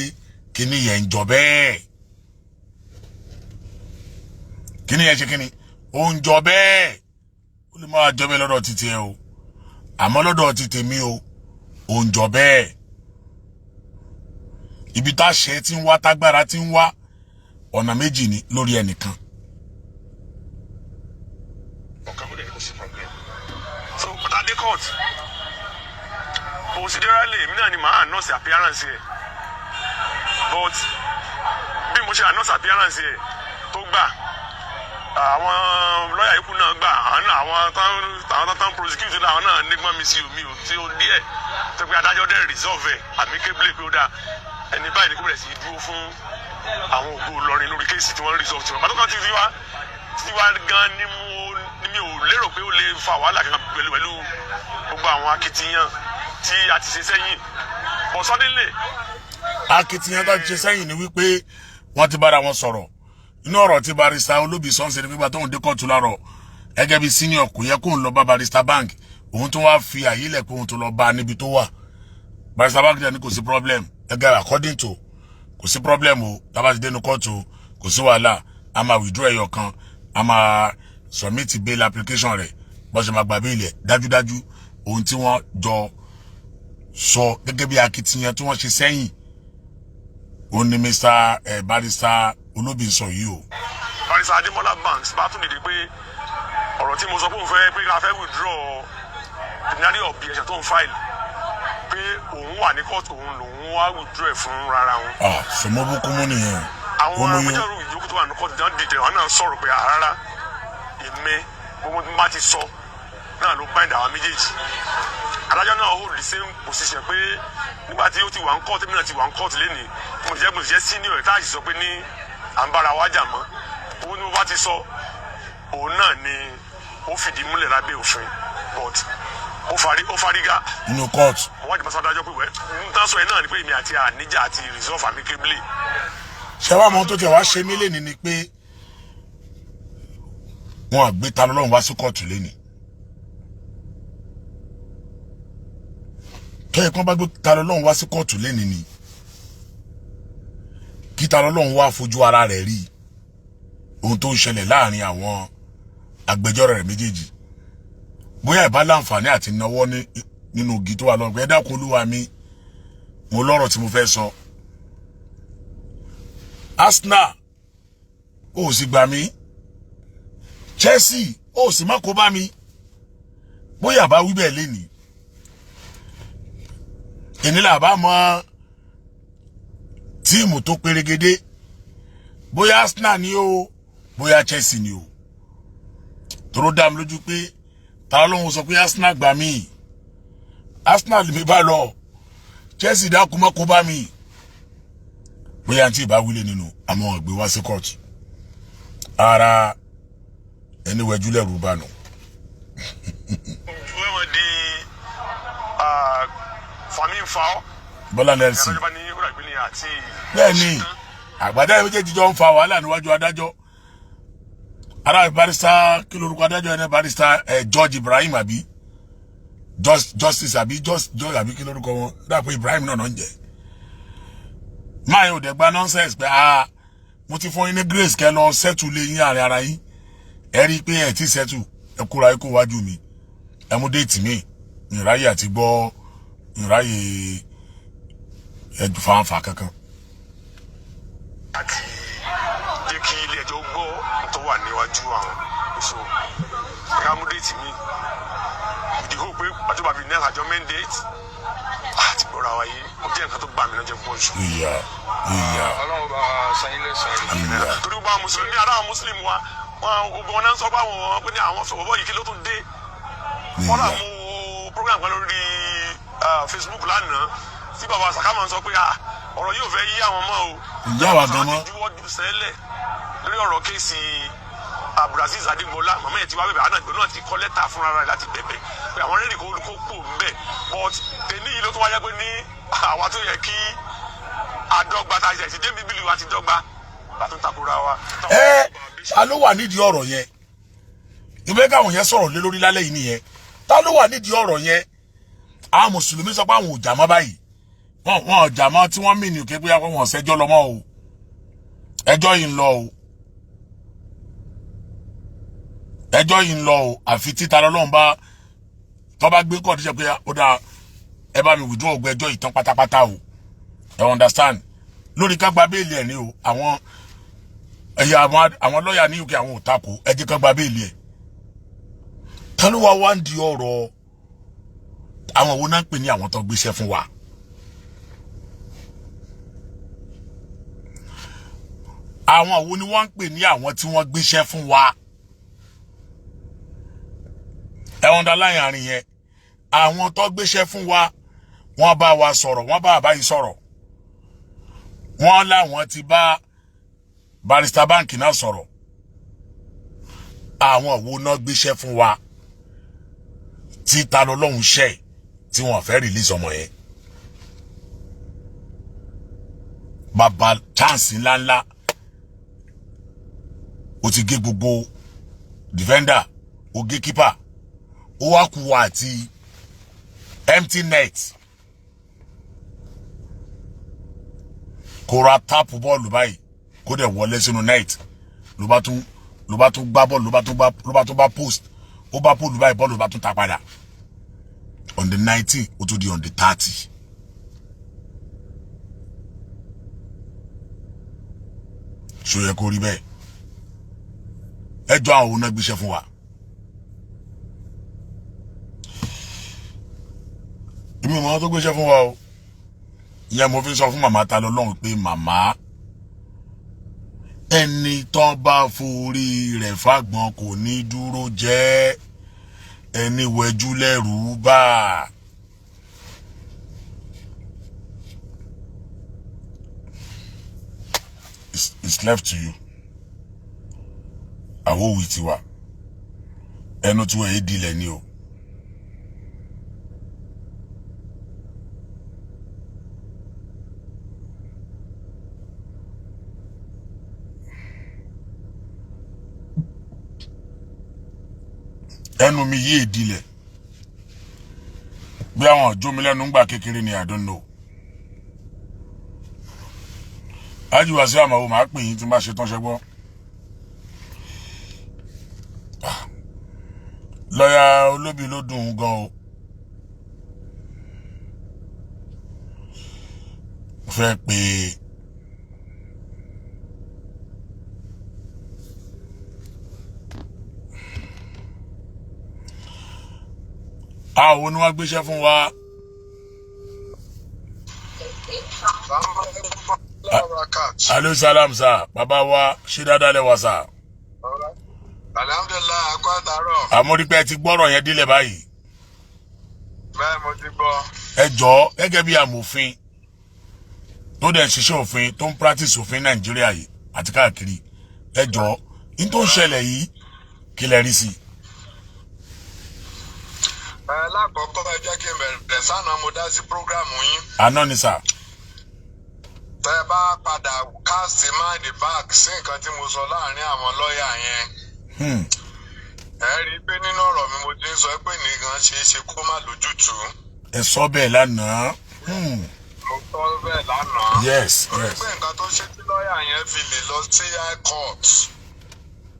kíní yẹn ń jọ bẹ́ẹ̀. Kíní yẹn ṣe kíní ó ń jọ bẹ́ẹ̀. Ó lè máa jọ bẹ́ẹ̀ lọ́dọ̀ títí ẹ o àmọ́ lọ́dọ̀ títẹ̀mí o ó ń jọ bẹ́ẹ̀. Ibi tá ṣe tí ń wá tágbára tí ń wá ọ̀nà méjì ni lórí ẹnìkan. So at the court considerably èmi náà ni màá announce appearance here but bí mo ṣe announce appearance here tó gbà àwọn lọ́yà ikú náà gbà àwọn tán prosecute àwọn náà nígbọ́n mi sí omi ò tí ó díẹ̀ tó pé adájọ́ dẹ̀ resolve ẹ̀ amicably pé ó dáa ẹni báyìí ni kò bẹ̀rẹ̀ sí dúró fún àwọn ògo Ìlọrin lórí kéèsì tí wọ́n resolve tiwọn pàtó kan ti wá gan ni mi ò lérò pé ó lè fa wàhálà kankan pẹ̀lú gbogbo àwọn akitiyan tí a ti ṣe sẹ́yìn but suddenly. Akitiyan tó ti ṣe sẹ́yìn ni wípé wọ́n ti bára wọn sọ̀rọ̀ inú ọ̀rọ̀ tí barrister Olóbì sọ́nsẹ̀ ní pípa tóun dé kóòtù láàárọ̀ gẹ́gẹ́ bí senior kò yẹ kóun lọ bá barrister bank òun tó wá fi àyè lẹ̀ kóun tó lọ bá níbi tó wà barrister bank dẹ̀ ní kò sí problem gẹ́gẹ́ according to kò sí problem o tábà ti dénú kóòtù kò sí wàhálà a máa withdraw ẹyọ kan a máa submit bail application rẹ̀ bó ṣe máa gba bail ẹ̀ dájúdájú ohun tí wọ́n jọ sọ gẹ́gẹ́ bí akitiyan tí wọ́n ṣe sẹ́yìn ó ní Mr. Barrister Olóbì sọ yìí o. Barrister Ademola Banks bá tún dìde pé ọ̀rọ̀ tí mo sọ pé òun fẹ́ pé ká fẹ́ withdraw ordinary objection tó ń file pé òun wà ní court òun lòun wá withdraw ẹ̀ fún rárá wọn. sọmọ bókú mú nìyẹn. àwọn agbẹjọ́rò ìjókòó tó wà ní court náà dìde wọn náà sọ̀rọ̀ pé rárá èmi gbogbo tí mo bá ti sọ náà ló bind àwọn méjèèjì. adájọ́ náà hold the same position pé nígbà tí ó ti wà ń court èmi náà ti wà ń court lénìí mo ti jẹ́ senior ẹ̀ tá a sì sọ pé ní à ń bára wájà mọ́ owó ni mo bá ti sọ òun náà ni ó fìdí múlẹ̀ lábẹ́ òfin but ó fariga nínú court. wọ́n jẹ́ adájọ́ pé wẹ́ ń tán sọ ẹ̀ náà ni pé èmi àti àníjà àti resolve amicably. ṣé wàá mọ tó tẹ wá ṣe mí lẹ́ni ni pé wọn àgbé Tani Olohun wá sí kóòtù lẹ́ni. kẹ́yìn kan bá gbé Tani Olohun wá sí kóòtù lẹ́ni ni kí Tani Olohun wá fojú ara rẹ̀ rí ohun tó ń ṣẹlẹ̀ láàrin àwọn agbẹjọ́rò rẹ̀ méjèèjì bóyá ìbá láǹfààní àti náwó nínú igi tó wà lọ́gbẹ́ ẹ dákun olúwa mi mo lọ́rọ̀ tí mo fẹ́ sọ. Arsenal ó sì gbà mí Chelsea ó sì má kó bá mi bóyá bá wí bẹ́ẹ̀ lénìí ìnílà bá mọ tíìmù tó pérégedé bóyá Arsenal ni o bóyá Chelsea ni o tóró dá mi lójú pé Tani Olohun sọ pé Arsenal gbà mí Arsenal mi bá lọ Chelsea dákun má kó bá mi bóyá tí ìbá wílé nínú àmọ́ ọ̀gbẹ́ wá sí court ara ẹni wẹjú lẹ́rù bá nù. wọ́n di fami fa ọ́. Bọ́lá Nelson bẹ́ẹ̀ ni àgbàdá méjèèjì jọ ń fa wàhálà níwájú adájọ́ ara barrister kí lorúkọ adájọ́ ẹni barrister George Ibrahim àbí justice àbí George àbí kí lorúkọ wọn dàpọ̀ Ibrahim náà ń jẹ́ máa yóò dẹ̀gbá nonsense pé mo ti fún yín ní grace kẹ́ lọ settle lé yín àárín ara yín ẹ rí i pé ẹ ti settle ẹ kóra ikú wájú mi ẹ mú déètì mi ìráyè àti gbọ́ ìráyè ẹjù fáńfà kankan. àti jẹ́ kí ilé ẹjọ́ gbọ́ tó wà níwájú àwọn èso ká mú déètì mi ìdíhò pé àjọba bíi next adjournment date àti gbọ́ra wáyé ó jẹ́ nǹkan tó gbà mí lọ́jọ́ pọ̀ jù. ìyá Ọlọ́run bá sanyí lẹ́sàn-án. torí wọn mùsùlùmí ará àwọn mùsùlùmí wa wọn náà ń sọ pé àwọn pé ní àwọn sọ̀rọ̀ yìí kí ló tún dé. wọ́n rà mú program kan lórí Facebook lánàá tí bàbá sàkámà sọ pé ọ̀rọ̀ yóò fẹ́ yí àwọn mọ́ o. ìyá wa gan mọ́. juwọ́ ju sẹ́lẹ̀ lórí ọ̀rọ̀ kéèsì Abdulaziz Adégbọlá màmá yẹn ti wá bẹ̀bẹ̀ àwọn àgbẹ̀ náà ti kọ́ lẹ́tà fúnra rẹ̀ láti bẹ̀bẹ̀ pé àwọn rẹ́ẹ̀dì kò pò ń bẹ̀ but tèmi yìí ló tún wáyé pé ní àwa tó yẹ kí àdọ́gba tá a ṣe ti dé bíbélì wa ti dọ́gba látún takora wa. ta ló wà nídìí ọ̀rọ̀ yẹn ìwé káwọn yẹn sọ̀rọ̀ lé lórí lálẹ́ yìí nìyẹn ta ló wà nídìí ọ̀rọ̀ yẹn àwọn mùsùlùmí sọ pé àwọn ò jà mọ́ báyìí wọn ò jà mọ́ tí wọ́n mì ní òkè pé wọn ṣẹjọ́ lọ mọ́ o ẹjọ́ yìí ń lọ o ẹjọ́ yìí ń lọ o àfi tí Tani Olohun bá tó bá gbé kọ́ọ̀dù jẹ́ pé ó dáa ẹ bá mi withdraw ọgbẹ́ ẹjọ́ yìí tán pátápátá o ẹ understand lórí ká gba béèlì ẹ̀ ní o àwọn ẹ̀yà àwọn lọ́ọ̀yà ní UK àwọn ò takò ẹ jẹ́ ká gba béèlì ẹ̀ ta ló wá ń di ọ̀rọ̀ àwọn wo náà ń pè ní àwọn tó gbéṣẹ́ fún wa àwọn wo ni wọ́n ń pè ní àwọn tí wọ́n gbéṣẹ́ fún wa ẹ̀wọ̀n dá láyìn àárín yẹn àwọn tó gbéṣẹ́ fún wa wọ́n bá wa sọ̀rọ̀ wọ́n bá àbáyé sọ̀rọ̀ wọ́n láwọn ti bá barrister báǹkì náà sọ̀rọ̀ àwọn wo náà gbéṣẹ́ fún wa tí Tani Olohun ṣe tí wọ́n fẹ́ release ọmọ yẹn bàbá chance ńláńlá ó ti gé gbogbo defender ó gé keeper ó wá kú wa àti empty net kó ra táàpù bọ́ọ̀lù báyìí kó dẹ̀ wọlé sínú net ló bá tún gbá bọ́ọ̀lù ló bá tún bá post ó bá pòlù báyìí bọ́ọ̀lù ló bá tún ta padà on the 19 ó tún di on the 30 ṣó yẹ kó rí bẹ́ẹ̀ ẹjọ́ àwọn òun náà gbéṣẹ́ fún wa. Èmi mọ̀ tó gbéṣẹ́ fún wa o. Ìyẹn mo fi sọ fún màmá Tani Olohun pé màmá ẹni tó bá forí rẹ̀ fàgbọ́n kò ní dúró jẹ́ ẹni wẹ̀jú lẹ́rù bá. It's left to you. Àwo wí tiwa. Ẹnu tí wọ́n yé dilẹ̀ ni o. Ẹnu mi yé dilẹ̀. Bí àwọn ọjọ́ mi lẹ́nu ń gbà kékeré ni I don't know. Ajiwa sí àmàwò máa pè yín tí máa ṣe tán ṣẹgbọ́. Lọ́yà olóbì ló dùn ún gan o. Fẹ́ pé àwọn ni wọ́n gbéṣẹ́ fún wa. Alo salam sa, bàbá wa ṣe dáadáa lẹ́wà sa. Alhamdulillah, akọ àtàrọ̀. Àmọ́dípẹ́ ti gbọ́rọ̀ yẹn dílẹ̀ báyìí. Bẹ́ẹ̀ mo ti gbọ́. Ẹ jọ̀ọ́ gẹ́gẹ́ bí amòfin tó dẹ̀ ṣiṣẹ́ òfin tó ń practice òfin Nàìjíríà yìí àti káàkiri. Ẹ jọ̀ọ́ in tó ń ṣẹlẹ̀ yìí kí lẹ rí sí. Lákọ̀ọ́kọ́ ẹ jẹ́ kí n bẹ̀rẹ̀ sánà mo dá sí prógrámù yín. Àná ni sà. Tẹ́ bá padà cast mind back sí nǹkan tí mo sọ láàrin àwọn lọ́ọ̀yà yẹn. Ẹ rí i pé nínú ọ̀rọ̀ mi mo ti ń sọ pé nìkan ṣe é ṣe kó má lójútùú. Ẹ sọ bẹ́ẹ̀ lánàá. Mo sọ bẹ́ẹ̀ lánàá. Yes. Ó rí pé nǹkan tó ṣe tí lọ́ọ̀yà yẹn fi lè lọ sí high court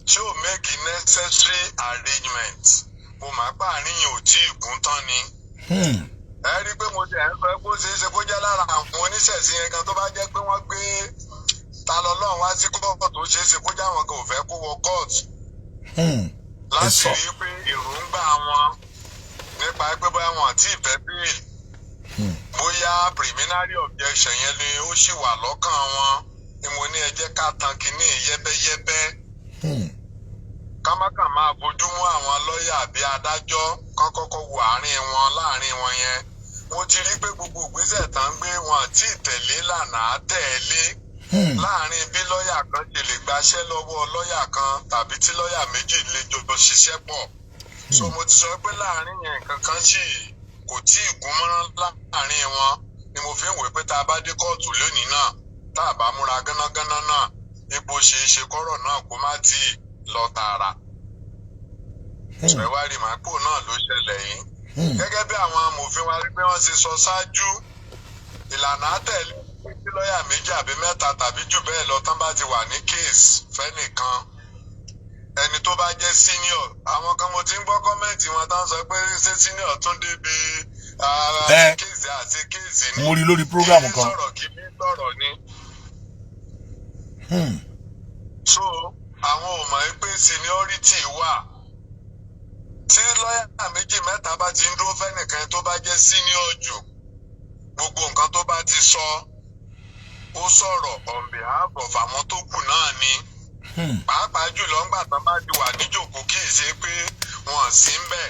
tí ò make necessary arrangement. Mo máa pa àríyàn ò tí ì kún tán ni. Ẹ rí i pé mo jẹ́ ẹ̀ fẹ́ kó ṣeé ṣe kó jẹ́ lára àwọn oníṣẹ̀sìn yẹn kan tó bá jẹ́ pé wọ́n gbé Tani Olohun wá sí kóòtù tó ṣeé ṣe kó jẹ́ àwọn kan ò fẹ́ kó wọ kóòtù. Láti rí i pé èròǹgbà wọn nípa pé bóyá wọn àti ìfẹ́ bíi bóyá preliminary objection yẹn ni ó ṣì wà lọ́kàn wọn ni mo ní ẹ jẹ́ ká tan kínní yẹ́bẹ́yẹ́bẹ́. Kámákà máa bójú mú àwọn lọ́ọ̀yà àbí adájọ́ kán kọ́kọ́ wo àárín wọn láàrin wọn yẹn. Mo ti rí pé gbogbo ìgbésẹ̀ tán gbé wọn àti ìtẹ̀lé lànà àtẹ̀lé láàrin bí lọ́ọ̀yà kan ṣe lè gbaṣẹ́ lọ́wọ́ lọ́ọ̀yà kan tàbí tí lọ́ọ̀yà méjì lè jọ ṣiṣẹ́ pọ̀. So mo ti sọ pé láàrin yẹn nǹkan kan sì kò tí ì gún mọ́rán láàrin wọn ni mo fi ń wé pé tá a bá dé kóòtù lónìí náà tá a bá múra gánágáná náà ipò ṣe é ṣe kọ́rọ̀ náà kó má tí ì lọ tààrà. Ìwádìí màpò náà ló ṣẹlẹ̀ yìí. Gẹ́gẹ́ bí àwọn amòfin wa rí pé wọ́n ti sọ ṣáájú ìlànà àtẹ̀lé tí lọ́ọ̀yà méjì àbí mẹ́ta tàbí jù bẹ́ẹ̀ lọ tán bá ti wà ní kéèsì fẹ́nìkan. Ẹni tó bá jẹ́ senior àwọn kan mo ti ń gbọ́ kọ́mẹ́ǹtì wọn tán sọ pé ṣé senior tún débi kéèsì àti kéèsì ní. Mo rí lórí prógrámù kan. Sọ̀rọ̀ kí bí sọ̀rọ̀ ni. So àwọn ò mọ̀ pé seniority wà. Tí lọ́ọ̀yà méjì mẹ́ta bá ti ń dúró fẹ́nìkan tó bá jẹ́ senior jù gbogbo nǹkan tó bá ti sọ ó sọ̀rọ̀ on behalf of àwọn tó kù náà ni. Pàápàá jùlọ ńgbà tán bá ti wà níjòkó kì í ṣe pé wọ́n sí ń bẹ̀.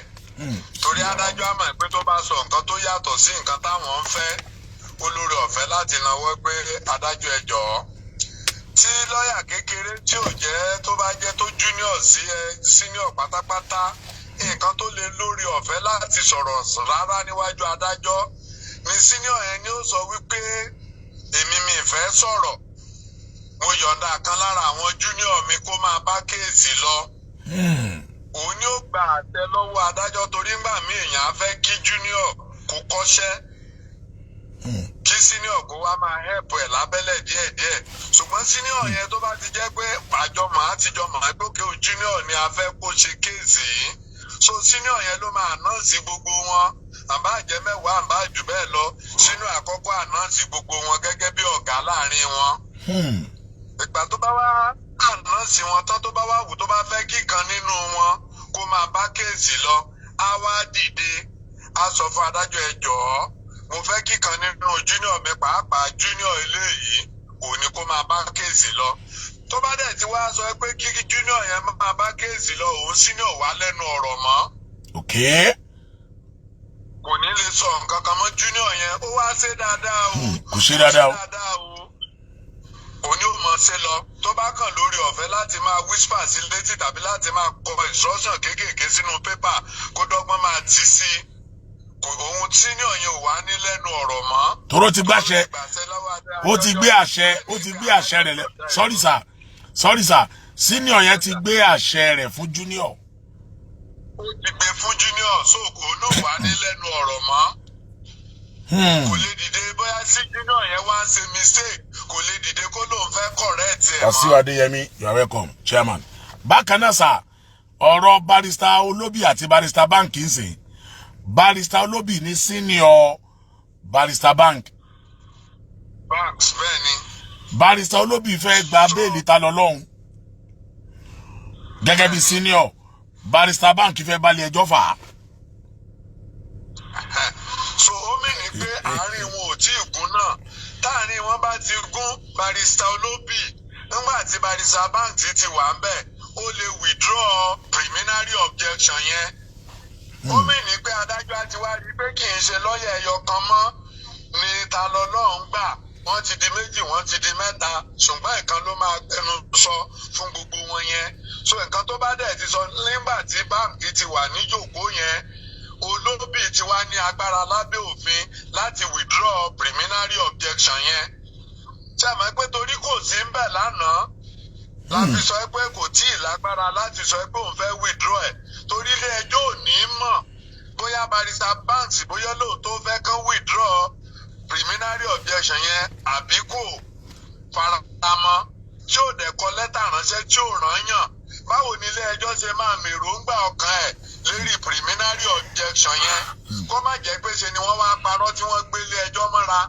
Torí adájọ́ àmọ̀ pé tó bá sọ nǹkan tó yàtọ̀ sí nǹkan táwọn ń fẹ́ olórí ọ̀fẹ́ láti náwó pé adájọ́ ẹ jọ̀ọ́. Tí lọ́ọ̀yà kékeré tí ò jẹ́ tó bá jẹ́ tó junior sí senior pátápátá nǹkan tó lè lórí ọ̀fẹ́ láti sọ̀rọ̀ rárá níwájú adájọ́ ni senior yẹn ni ó sọ wípé èmi mi fẹ́ sọ̀rọ̀ mo yọ̀ǹda kan lára àwọn junior mi kó máa bá kéèsì lọ. Òun ni ó gba àtẹ lọ́wọ́ adájọ́ torí ńgbà míì èèyàn á fẹ́ kí junior kó kọ́ṣẹ́ kí senior kó wá máa help ẹ̀ lábẹ́lẹ̀ díẹ̀díẹ̀. Ṣùgbọ́n senior yẹn tó bá ti jẹ́ pé àjọmọ̀ àtijọ́mọ̀ àgbókè junior ni a fẹ́ kó ṣe kéèsì yìí. So senior yẹn ló máa announce gbogbo wọn àbá jẹ́ mẹ́wàá àbá jù bẹ́ẹ̀ lọ senior àkọ́kọ́ announce gbogbo wọn gẹ́gẹ́ bí ọ̀gá láàrin wọn. Ìgbà tó bá wá àná sí wọn tán tó bá wà wù tó bá fẹ́ kíkan nínú wọn kó máa bá kéèsì lọ á wá dìde á sọ fún adájọ́ ẹ jọ̀ọ́ mo fẹ́ kíkan nínú junior mi pàápàá junior eléyìí òní kó máa bá kéèsì lọ tó bá dẹ̀ ti wá sọ pé kí junior yẹn máa bá kéèsì lọ òun senior wá lẹ́nu ọ̀rọ̀ mọ́. Okay. Kò ní lè sọ nǹkan kan mọ́ junior yẹn ó wá ṣe dáadáa o. Kò ṣe dáadáa o. Òní ò mọ̀ ṣe lọ tó bá kàn lórí ọ̀fẹ́ láti máa whisper sí létí tàbí láti máa kọ instruction kéékèèké sínú pépà kó dọ́gbọ́n máa tì sí òun senior yẹn ò wá ní lẹ́nu ọ̀rọ̀ mọ́. Toro ti gbàṣẹ ó ti gbé àṣẹ rẹ̀ lẹ̀ sorry sir senior yẹn ti gbé àṣẹ rẹ̀ fún junior. Ó ti gbé fún junior so kò náà wá ní lẹ́nu ọ̀rọ̀ mọ́. Kò lè dìde bóyá sí junior yẹn wá ń ṣe mistake kò lè dìde kó lóun fẹ́ correct ẹ̀ mọ́. Wasiu Adeyemi, you are welcome chairman. Bákan náà sà ọ̀rọ̀ barrister Olobi àti barrister Bank ń sìn barrister Olobi ní senior barrister Banks bẹ́ẹ̀ ni. barrister Olobi fẹ́ gba béèlì Tani Olohun gẹ́gẹ́ bí senior barrister Bank fẹ́ balẹ̀ ẹjọ́ fà á. So ó mì ní pé àárín wọn ò tí ì gún náà táàrin wọn bá ti gún barrister Olobi nígbà tí barrister Banks ti wà ń bẹ̀ ó lè withdraw preliminary objection yẹn. Ó mì ní pé adájọ́ á ti wá rí pé kì í ṣe lọ́ọ̀yà ẹyọ kan mọ́ ni Tani Olohun gbà wọ́n ti di méjì wọ́n ti di mẹ́ta ṣùgbọ́n nǹkan ló máa gbẹnu sọ fún gbogbo wọn yẹn. So nǹkan tó bá dẹ̀ ti sọ nígbà tí báǹkì ti wà níjòkó yẹn Olobi ti wá ní agbára lábẹ́ òfin láti withdraw preliminary objection yẹn. Ṣé àmọ́ pé torí kò sí ń bẹ̀ lánàá láti sọ pé kò tí ì lágbára láti sọ pé òun fẹ́ withdraw ẹ̀ torí ilé ẹjọ́ ò ní mọ̀ bóyá barrister Banks bóyá lóòótọ́ fẹ́ kán withdraw preliminary objection yẹn àbí kò faramọ́ tí ò dẹ̀ kọ lẹ́tà ránṣẹ́ tí ò rán yàn báwo ni ilé ẹjọ́ ṣe máa mèròǹgbà ọkàn ẹ̀ lérí preliminary objection yẹn kó má jẹ́ pé ṣe ni wọ́n wá parọ́ tí wọ́n gbé ilé ẹjọ́ mọ́ra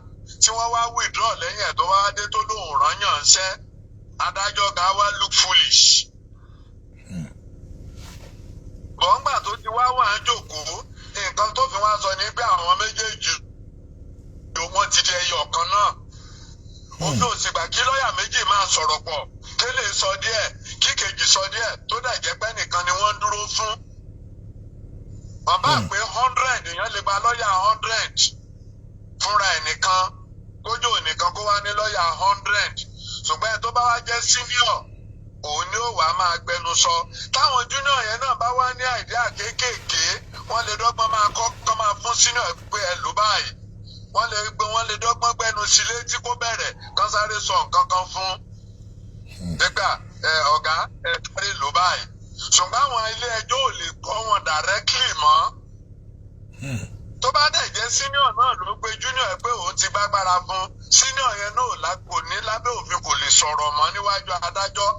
tí wọ́n wá withdraw lẹ́yìn ẹ̀ tó wá dé tó lóun rán yàn ṣẹ́ adájọ́ ga wá look foolish. Bọ̀ǹgbà tó ti wá wà ń jòkó nǹkan tó fi wá sọ ní pé àwọn méjèèjì wọ́n ti di ẹyọ kan náà. Ó ní òsìgbà kí lọ́ọ̀yà méjì máa sọ̀rọ̀ pọ̀ kélé sọ díẹ̀ kí kejì sọ díẹ̀ tó dà jẹ́ pé nìkan ni wọ́n dúró fún. Bàbá pé 100 èèyàn lè gba lọ́ọ̀yà 100 fúnra ẹ̀ nìkan kójú nìkan kó wá ní lọ́ọ̀yà 100 ṣùgbọ́n ẹ̀ tó bá wá jẹ́ senior òun ni ó wàá máa gbẹnu sọ táwọn junior yẹn náà bá wá ní àìdíà kéékèèké wọ́n lè dọ́gbọ́n máa kọ́ máa fún senior pé ẹ lò báyìí wọ́n lè dọ́gbọ́n gbẹnu sí létí kó bẹ̀rẹ̀ kán sáré sọ nǹkan kan fún nígbà ọ̀gá ẹ kárí lò báyìí ṣùgbọ́n àwọn ilé ẹjọ́ ò lè kọ́ wọn directly mọ́ tó bá dẹ̀ jẹ́ senior náà ló gbé junior pé òun ti gbágbára fún senior yẹn náà kò ní lábẹ́ òfin kò lè sọ̀rọ̀ mọ́ níwájú adájọ́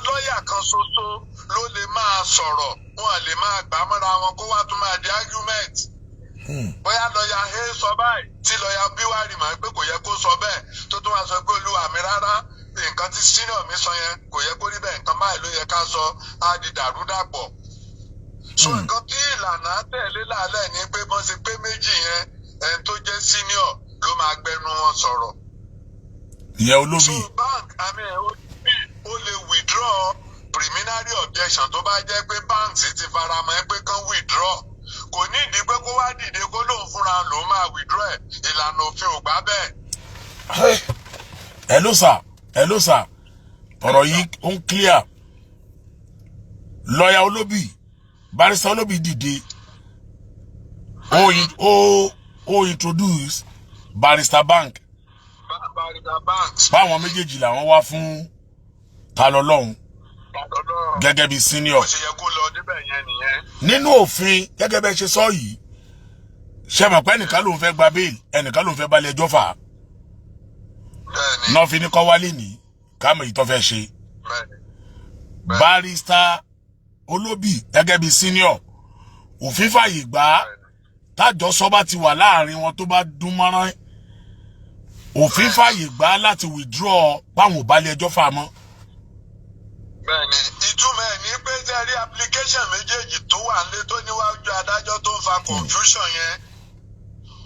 lọ́ọ̀yà kan ṣoṣo ló lè máa sọ̀rọ̀ wọn lè máa gbà mọ́ra wọn kó wá tún máa di argument bóyá lọ́ọ̀yà a sọ báyìí tí lọ́ọ̀yà b wá rí mọ̀ pé kò yẹ kó sọ bẹ́ẹ̀ tó tún wá sọ pé olúwa mi rárá nǹkan tí senior mi sọ yẹn kò yẹ kó rí bẹ́ẹ̀ nǹkan báyìí ló yẹ ká sọ á di dàrúdàpọ̀. So nǹkan tí ìlànà tẹ̀lé lálẹ́ ni pé bọ́n ṣe pé méjì yẹn ẹni tó jẹ́ senior ló máa gbẹnu wọn sọ̀rọ̀. Ìyẹn Olobi. So bank ó lè withdraw preliminary objection tó bá jẹ́ pé banks ti faramọ́ ẹ pé kán withdraw kò ní ìdí pé kó wá dìde kó lóun fúnra lòun máa withdraw ẹ̀ ìlànà òfin ò gbà bẹ́ẹ̀. Hello sir ọ̀rọ̀ yìí ó ń clear lọ́ọ̀yà Olobi barrister Olobi dìde ó introduce barrister Banks báwọn méjèèjì làwọn wá fún Tani Olohun gẹ́gẹ́ bí senior. Ó ṣe yẹ kó lọ níbẹ̀ yẹn nìyẹn. Nínú òfin gẹ́gẹ́ bẹ́ẹ̀ ṣe sọ yìí ṣe mọ̀ pé ẹnìkan ló ń fẹ́ gba bail ẹnìkan ló ń fẹ́ balẹ̀ ẹjọ́ fà á náà fi ní kọ́ wálé ní káàmù ìtọ́ fẹ́ ṣe. Barrister Olobi gẹ́gẹ́ bí senior òfin fàyè gbà á tájọsọ bá ti wà láàrin wọn tó bá dún mọ́rán òfin fàyè gbà á láti withdraw báwọn ò balẹ̀ ẹjọ́ fà á mọ́. bẹ́ẹ̀ni ìtumọ̀ ẹ̀ ní pé jẹ́rí application méjèèjì tó wà nílé tó níwájú adájọ́ tó ń fa confusion yẹn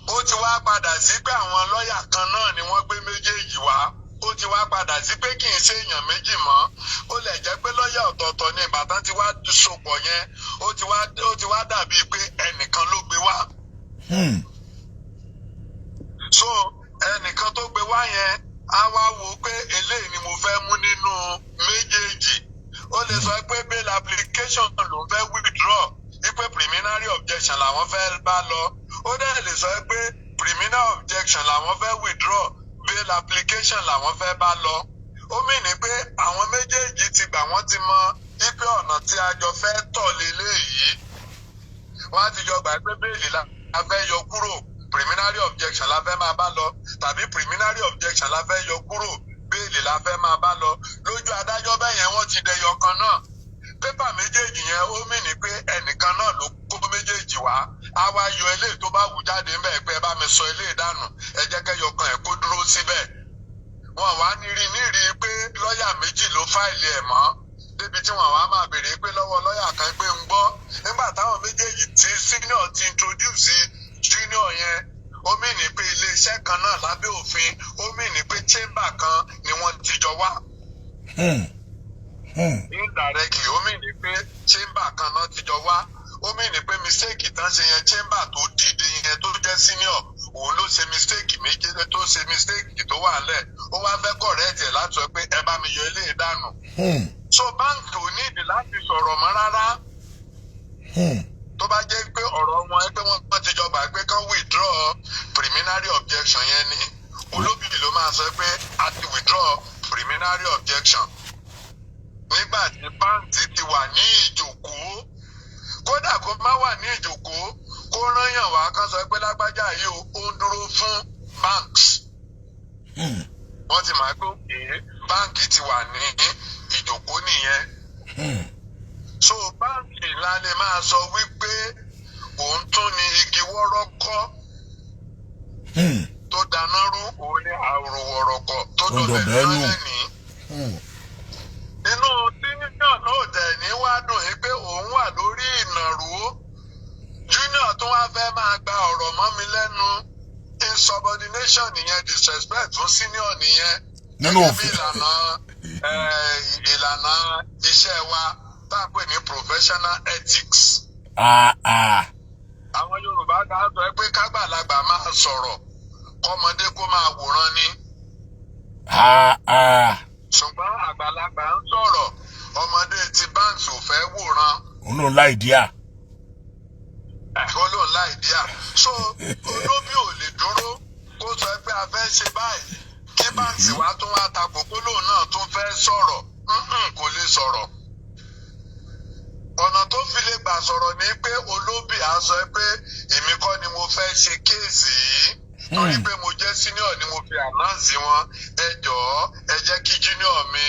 ó ti wá padà sí pé àwọn lọ́ọ̀yà kan náà ni wọ́n gbé méjèèjì wá ó ti wá padà sí pé kì í ṣe èèyàn méjì mọ́ ó lè jẹ́ pé lọ́ọ̀yà ọ̀tọ̀ọ̀tọ̀ ní ìbátan ti wá sopọ̀ yẹn ó ti wá dàbí pé ẹnìkan ló gbé wá. So ẹnìkan tó gbé wá yẹn á wá wò pé eléyìí ni mo fẹ́ mú nínú méjèèjì ó lè sọ pé bail application ló ń fẹ́ withdraw wípé preliminary objection làwọn fẹ́ bá lọ ó dẹ̀ lè sọ pé preliminary objection làwọn fẹ́ withdraw bail application làwọn fẹ́ bá lọ ó mìíní pé àwọn méjèèjì ti gbà wọ́n ti mọ wípé ọ̀nà tí a jọ fẹ́ tọ̀ lélẹ́yìí wọ́n á ti jọ gbà pé bẹ́ẹ̀lì la fẹ́ yọ kúrò preliminary objection la fẹ́ máa bá lọ tàbí preliminary objection la fẹ́ yọ kúrò bẹ́ẹ̀lì la fẹ́ máa bá lọ lójú adájọ́ bẹ́ẹ̀ yẹn wọ́n ti dẹyọ kan náà pépà méjèèjì yẹn ó mìíní pé ẹnìkan náà ló kó méjèèjì wá á wá yọ eléyìí tó bá wù jáde ńbẹ̀ pé ẹ bá mi sọ eléyìí dànù ẹ jẹ́ kẹ́yọ kan ẹ̀ kó dúró síbẹ̀ wọn wá nírí pé lọ́ọ̀yà méjì ló fáìlì ẹ̀ mọ́ débi tí wọn wá máa béèrè pé lọ́wọ́ lọ́ọ̀yà kan pé ń gbọ́ nígbà táwọn méjèèjì tí senior ti introduce junior yẹn ó mìíní pé iléeṣẹ́ kan náà lábẹ́ òfin ó mìíní pé chamber kan ni wọ́n ti jọ wá. Indirectly ó mìíní pé chamber kan náà ti jọ wá ó mìíní pé mistake tán ṣe yẹn chamber tó dìde yẹn tó jẹ́ senior òun ló ṣe mistake méjèèjì tó ṣe mistake tó wà nílẹ̀ ó wá fẹ́ correct ẹ̀ láti sọ pé ẹ bá mi yọ eléyìí dànù. So báńkì ò ní ìdí láti sọ̀rọ̀ mọ́ rárá tó bá jẹ́ pé ọ̀rọ̀ wọn ẹgbẹ́ wọn ti jọ gbà pé kán withdraw preliminary objection yẹn ni olóbìnrin ló máa sọ pé a ti withdraw preliminary objection nígbà tí báńkì ti wà ní ìjókòó kódà kó má wà ní ìjókòó kó rányàn wá kán sọ pé lágbájá yìí ó ń dúró fún banks wọ́n ti máa gbé báńkì ti wà ní ìjókòó nìyẹn. So báńkì ńlá lè máa sọ wípé òun tún ní igi wọ́rọ́kọ́ tó dáná rú òun ní àrò wọ̀rọ̀kọ̀ tó dọ̀bẹ̀ lọ́lẹ̀ ní. Inú senior náà dẹ̀ ní wá dùn yín pé òun wà lórí ìnàró junior tó wá fẹ́ máa gba ọ̀rọ̀ mọ́ mi lẹ́nu insubordination nìyẹn disrespect fún senior nìyẹn. Nínú òfin ìlànà iṣẹ́ wa tá a pè ní professional ethics. Àwọn Yorùbá kan sọ pé kágbàlagbà máa sọ̀rọ̀ kọ́mọdé kó máa wòran ni. Ṣùgbọ́n àgbàlagbà ń sọ̀rọ̀ ọmọdé ti báǹkì ò fẹ́ wòran. Òun ló ń láì díà. Ó ló ń láì díà. So olóbì ò lè dúró kó sọ pé a fẹ́ ṣe báyìí kí báǹkì wa tún wá ta kókó lóun náà tún fẹ́ sọ̀rọ̀ kò lè sọ̀rọ̀. Ọ̀nà tó fi lè gbà sọ̀rọ̀ ni pé olóbì á sọ pé èmi kọ́ ni mo fẹ́ ṣe kéèsì yìí torí pé mo jẹ́ senior ni mo fi ànáǹsì wọn ẹ jọ̀ọ́ ẹ jẹ́ kí junior mi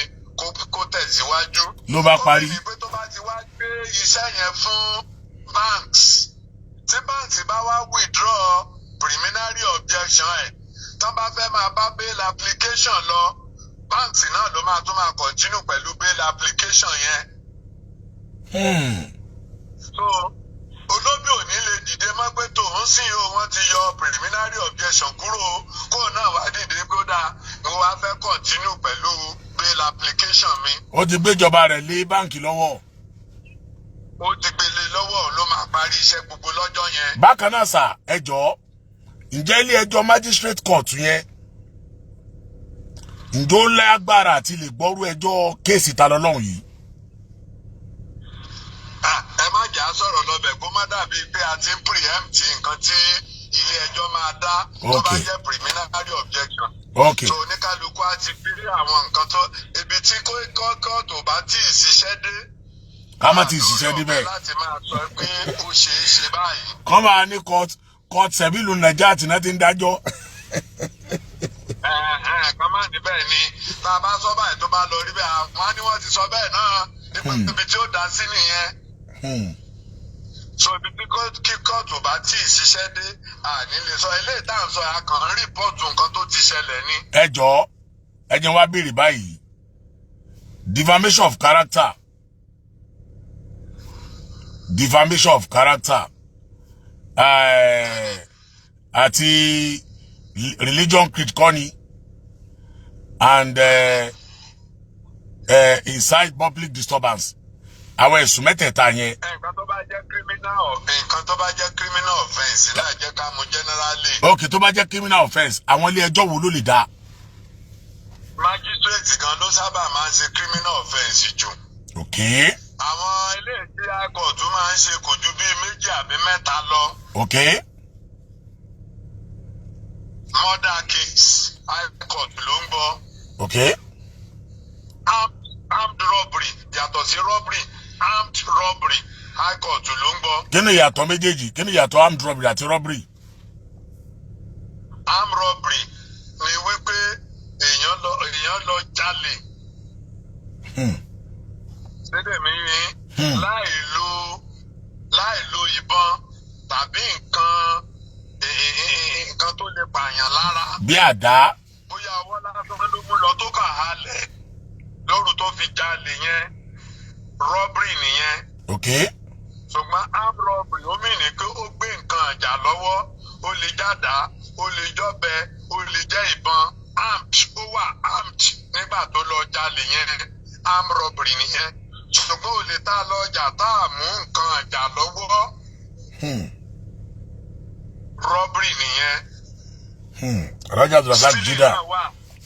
kó tẹ̀síwájú. Ló bá parí. Ó ní pé tó bá ti wá gbé iṣẹ́ yẹn fún banks tí banks bá wá withdraw preliminary objection ẹ̀ tán bá fẹ́ máa bá bail application lọ banks náà ló máa tún máa continue pẹ̀lú bail application yẹn. So olóbì ò ní lè dìde mọ́ pé tòun sì o wọ́n ti yọ preliminary objection kúrò kó náà wá dìde kódà ni wọ́n á fẹ́ continue pẹ̀lú bail application mi. Ó ti gbéjọba rẹ̀ lé báǹkì lọ́wọ́. Ó ti gbélé lọ́wọ́ ló máa parí iṣẹ́ gbogbo lọ́jọ́ yẹn. Bákan náà sà ẹ jọ̀ọ́ ǹjẹ́ ilé ẹjọ́ magistrate court yẹn ǹjẹ́ ó lágbára àti lè gbọ́rú ẹjọ́ kéèsì Tani Olohun yìí? Ẹ má jà sọ̀rọ̀ lọ́bẹ̀ kó má dàbí pé a ti ń preempt nǹkan tí ilé ẹjọ́ máa dá tó bá jẹ́ preliminary objection. So oníkálukú á ti bí àwọn nǹkan tó ibi tí kóòtù bá tí ì ṣiṣẹ́ dé. Ká má ti ṣiṣẹ́ débẹ̀. Láti máa sọ pé ó ṣe é ṣe báyìí. Kọ́ máa ní court sẹ̀bílù Nàìjíríà tí náà ti ń dájọ́. Kọ́ máa ní bẹ́ẹ̀ ni tá a bá sọ báyìí tó bá lọ rí bẹ́ẹ̀ àwọn á ní wọ́n ti sọ bẹ́ẹ̀ náà ibi tí ó dá sí nìyẹn. So ibi tí kóòtù bá tí ì ṣiṣẹ́ dé àní lè sọ eléyìí tá à ń sọ àkàn rìpọ́ọ̀tù nǹkan tó ti ṣẹlẹ̀ ni. Ẹ jọ̀ọ́ ẹ jẹ́ wá béèrè báyìí defamation of character. Defamation of character. Àti religion critically and inside public disturbance. Àwọn ẹ̀sùn mẹ́tẹ̀ẹ̀ta yẹn. Nǹkan tó bá jẹ́ criminal offence láì jẹ́ ká mú generally. Okay, tó bá jẹ́ criminal offence, àwọn ilé ẹjọ́ wo ló lè dá? Magistrate gan ló sábà máa ń ṣe criminal offence jù. Okay. Àwọn ilé tí high court máa ń ṣe kò ju bíi 2 àbí 3 lọ. Okay. Murder case high court ló ń gbọ́. Okay. Armed robbery yàtọ̀ sí robbery. Armed robbery high court ló ń gbọ́. Kí ni ìyàtọ̀ méjèèjì? Kí ni ìyàtọ̀ armed robbery àti robbery? Armed robbery ni wípé èèyàn lọ jalè. Ṣédè mi rí láì lo ìbọn tàbí nǹkan tó lè pààyàn lára. Bí àdá. Bóyá ọwọ́ lásán ló mú lọ tó kà halẹ̀ lóru tó fi jalè yẹn. Robbery nìyẹn. Okay. Ṣùgbọ́n armed robbery ó mìíní pé ó gbé nǹkan àjà lọ́wọ́, ó lè jádàá, ó lè jọ́bẹ, ó lè jẹ́ ìbọn. Armed ó wà armed nígbà tó lọ jalè yẹn. Armed robbery nìyẹn. Ṣùgbọ́n ó lè tá lọ́jà tá a mú nǹkan àjà lọ́wọ́. Robbery nìyẹn. Raja Abdulrasaq Juda.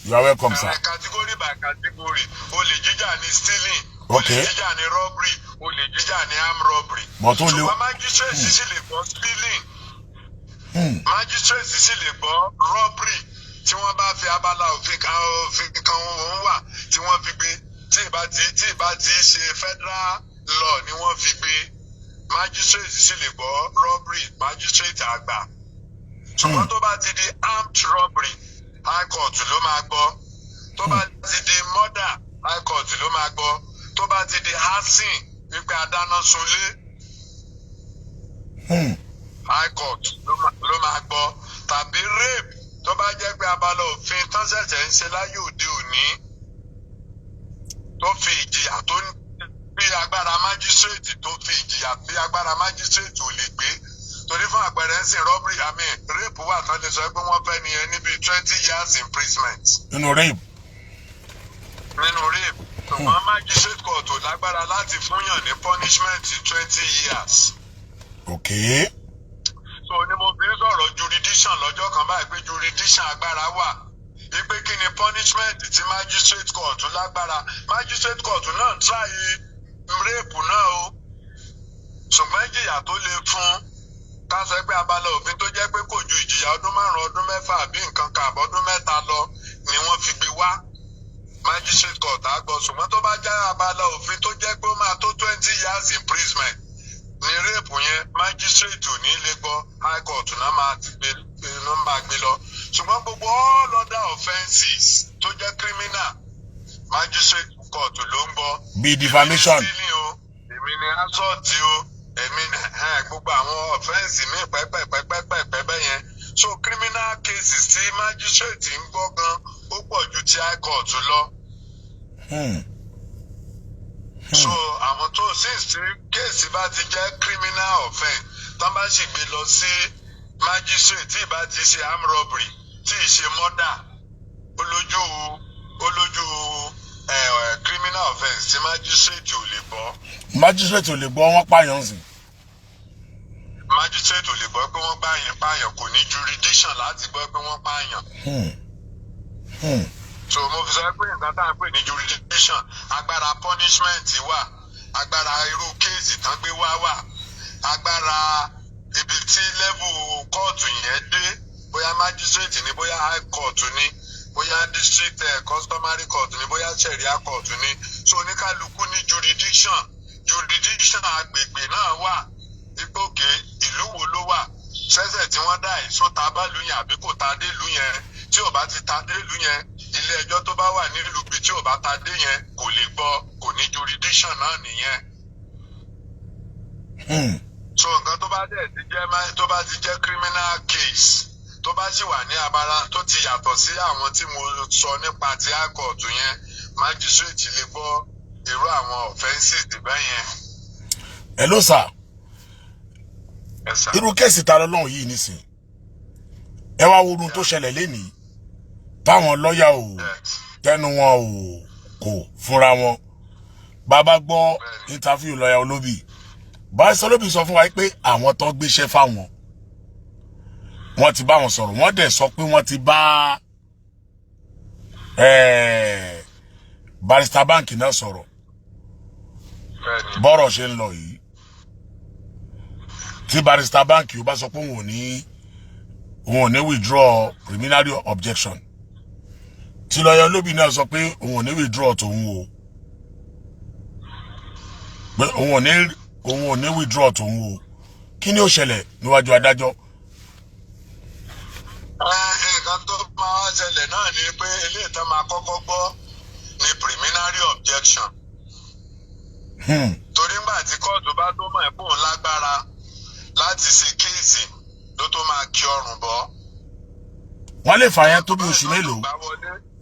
You are welcome, sir. Category by category. Olè jíjà ni stealing. Okay. Olè jíjà ni robbery. Olè jíjà ni armed robbery. But only. Ṣùgbọ́n magistrate sì lè gbọ́ stealing. Magistrate sì lè gbọ́ robbery. Tí wọ́n bá fi abala òfin kan òun wà tí wọ́n fi gbé. Tí ìbá ti ṣe federal law ni wọ́n fi gbé. Magistrate sì lè gbọ́ robbery. Magistrate àgbà. Ṣùgbọ́n tó bá ti di armed robbery, high court ló máa gbọ́. Tó bá ti di murder, high court ló máa gbọ́. Tó bá ti di arson, wípé adáná sunlé, high court ló máa gbọ́. Tàbí rape, tó bá jẹ́ pé abala òfin tán ṣẹ̀ṣẹ̀ ń ṣe láyé òde òní, tó fi ìjìyà tó bí agbára magistrate tó fi ìjìyà bí agbára magistrate ò lè gbé. Torí fún àpẹẹrẹ ń sìn robbery rape wà tán lè sọ pé wọ́n fẹ́ nìyẹn níbi 20 years imprisonment. Nínú rape. Ṣùgbọ́n magistrate court ò lágbára láti fúnyàn ní punishment 20 years. Okay. So ni mo fi ń sọ̀rọ̀ jurisdiction lọ́jọ́ kan báyìí pé jurisdiction agbára wà. Wípé kí ni punishment tí magistrate court lágbára. Magistrate court náà try rape náà o. Ṣùgbọ́n ìjìyà tó le fún ká sọ pé abala òfin tó jẹ́ pé kò ju ìjìyà ọdún 5, ọdún 6 àbí nǹkan kan àbọ̀dún 3 lọ ni wọ́n fi gbé wá. Magistrate court àgbọ̀ ṣùgbọ́n tó bá jẹ́ abala òfin tó jẹ́ pé ó máa tó 20 years imprisonment ní rape yẹn magistrate ò ní lè gbọ́ high court náà máa gbé lọ ṣùgbọ́n gbogbo all other offences tó jẹ́ criminal magistrate court ló ń gbọ́. Bí defamation. Èmi ni assault o èmi ni gbogbo àwọn offence mi pẹ́pẹ́pẹ́pẹ́pẹ́ yẹn so criminal cases tí magistrate ń gbọ́ gan ó pọ̀ ju ti high court lọ. So àwọn tó sì kéèsì bá ti jẹ́ criminal offence tán bá sì gbé lọ sí magistrate tí ìbá ti ṣe armed robbery tí ì ṣe murder olójú criminal offence tí magistrate ò lè gbọ́. Magistrate ò lè gbọ́ wọ́n pààyàn sí. Magistrate ò lè gbọ́ pé wọ́n pààyàn kò ní jurisdiction láti gbọ́ pé wọ́n pààyàn. So mo fi sọ pé nǹkan tá à ń pè ní jurisdiction agbára punishment wà agbára irú kéèsì tán gbé wà agbára ibi tí level kóòtù yẹn dé bóyá magistrate ni bóyá high court ni bóyá district customary court ni bóyá sharia court ni so oníkálukú ní jurisdiction agbègbè náà wà ìgbòkè ìlú wo ló wà ṣẹ̀ṣẹ̀ tí wọ́n dá èso ta bá lù yẹn àbí kò ta dé lù yẹn tí ò bá ti ta dé lù yẹn ilé ẹjọ́ tó bá wà nílùú bí tí ò bá ta dé yẹn kò lè gbọ́ kò ní jurisdiction náà nìyẹn. So nǹkan tó bá ti jẹ́ criminal case tó bá sì wà ní abala tó ti yàtọ̀ sí àwọn tí mo sọ nípa ti high court yẹn májísírèètì lè gbọ́ irú àwọn offences bẹ́ẹ̀ yẹn. Hello sir. Yes, sir. Irú kéèsì Tani Olohun yìí nísìn. Ẹ wá wo ohun tó ṣẹlẹ̀ lénìí. Táwọn lọ́yà ò tẹnu wọn ò kò fúnra wọn. Bàbá gbọ́ interview lọ́yà Olóbì. Báyìí Olóbì sọ fún wa pé àwọn tó gbéṣẹ́ fáwọn. Wọ́n ti bá wọn sọ̀rọ̀. Wọ́n dẹ̀ sọ pé wọ́n ti bá Barrister Bank náà sọ̀rọ̀. Bọ́rọ̀ ṣe ń lọ yìí. Tí Barrister Bank ó bá sọ pé òun ò ní withdraw preliminary objection. Tí lọ́yà Olóbì náà sọ pé òun ò ní withdraw tòun o. Pé òun ò ní withdraw tòun o. Kí ni ó ṣẹlẹ̀ níwájú adájọ́? Nǹkan tó máa ṣẹlẹ̀ náà ni pé eléyìí tó máa kọ́kọ́ gbọ́ ni preliminary objection. Torí ńgbà tí kóòtù bá tó mọ̀ ẹ́ pò ń lágbára láti ṣe kéèsì ló tó máa kí ọrùn bọ́. Wọ́n lè fà yẹn tó bí oṣù mélòó?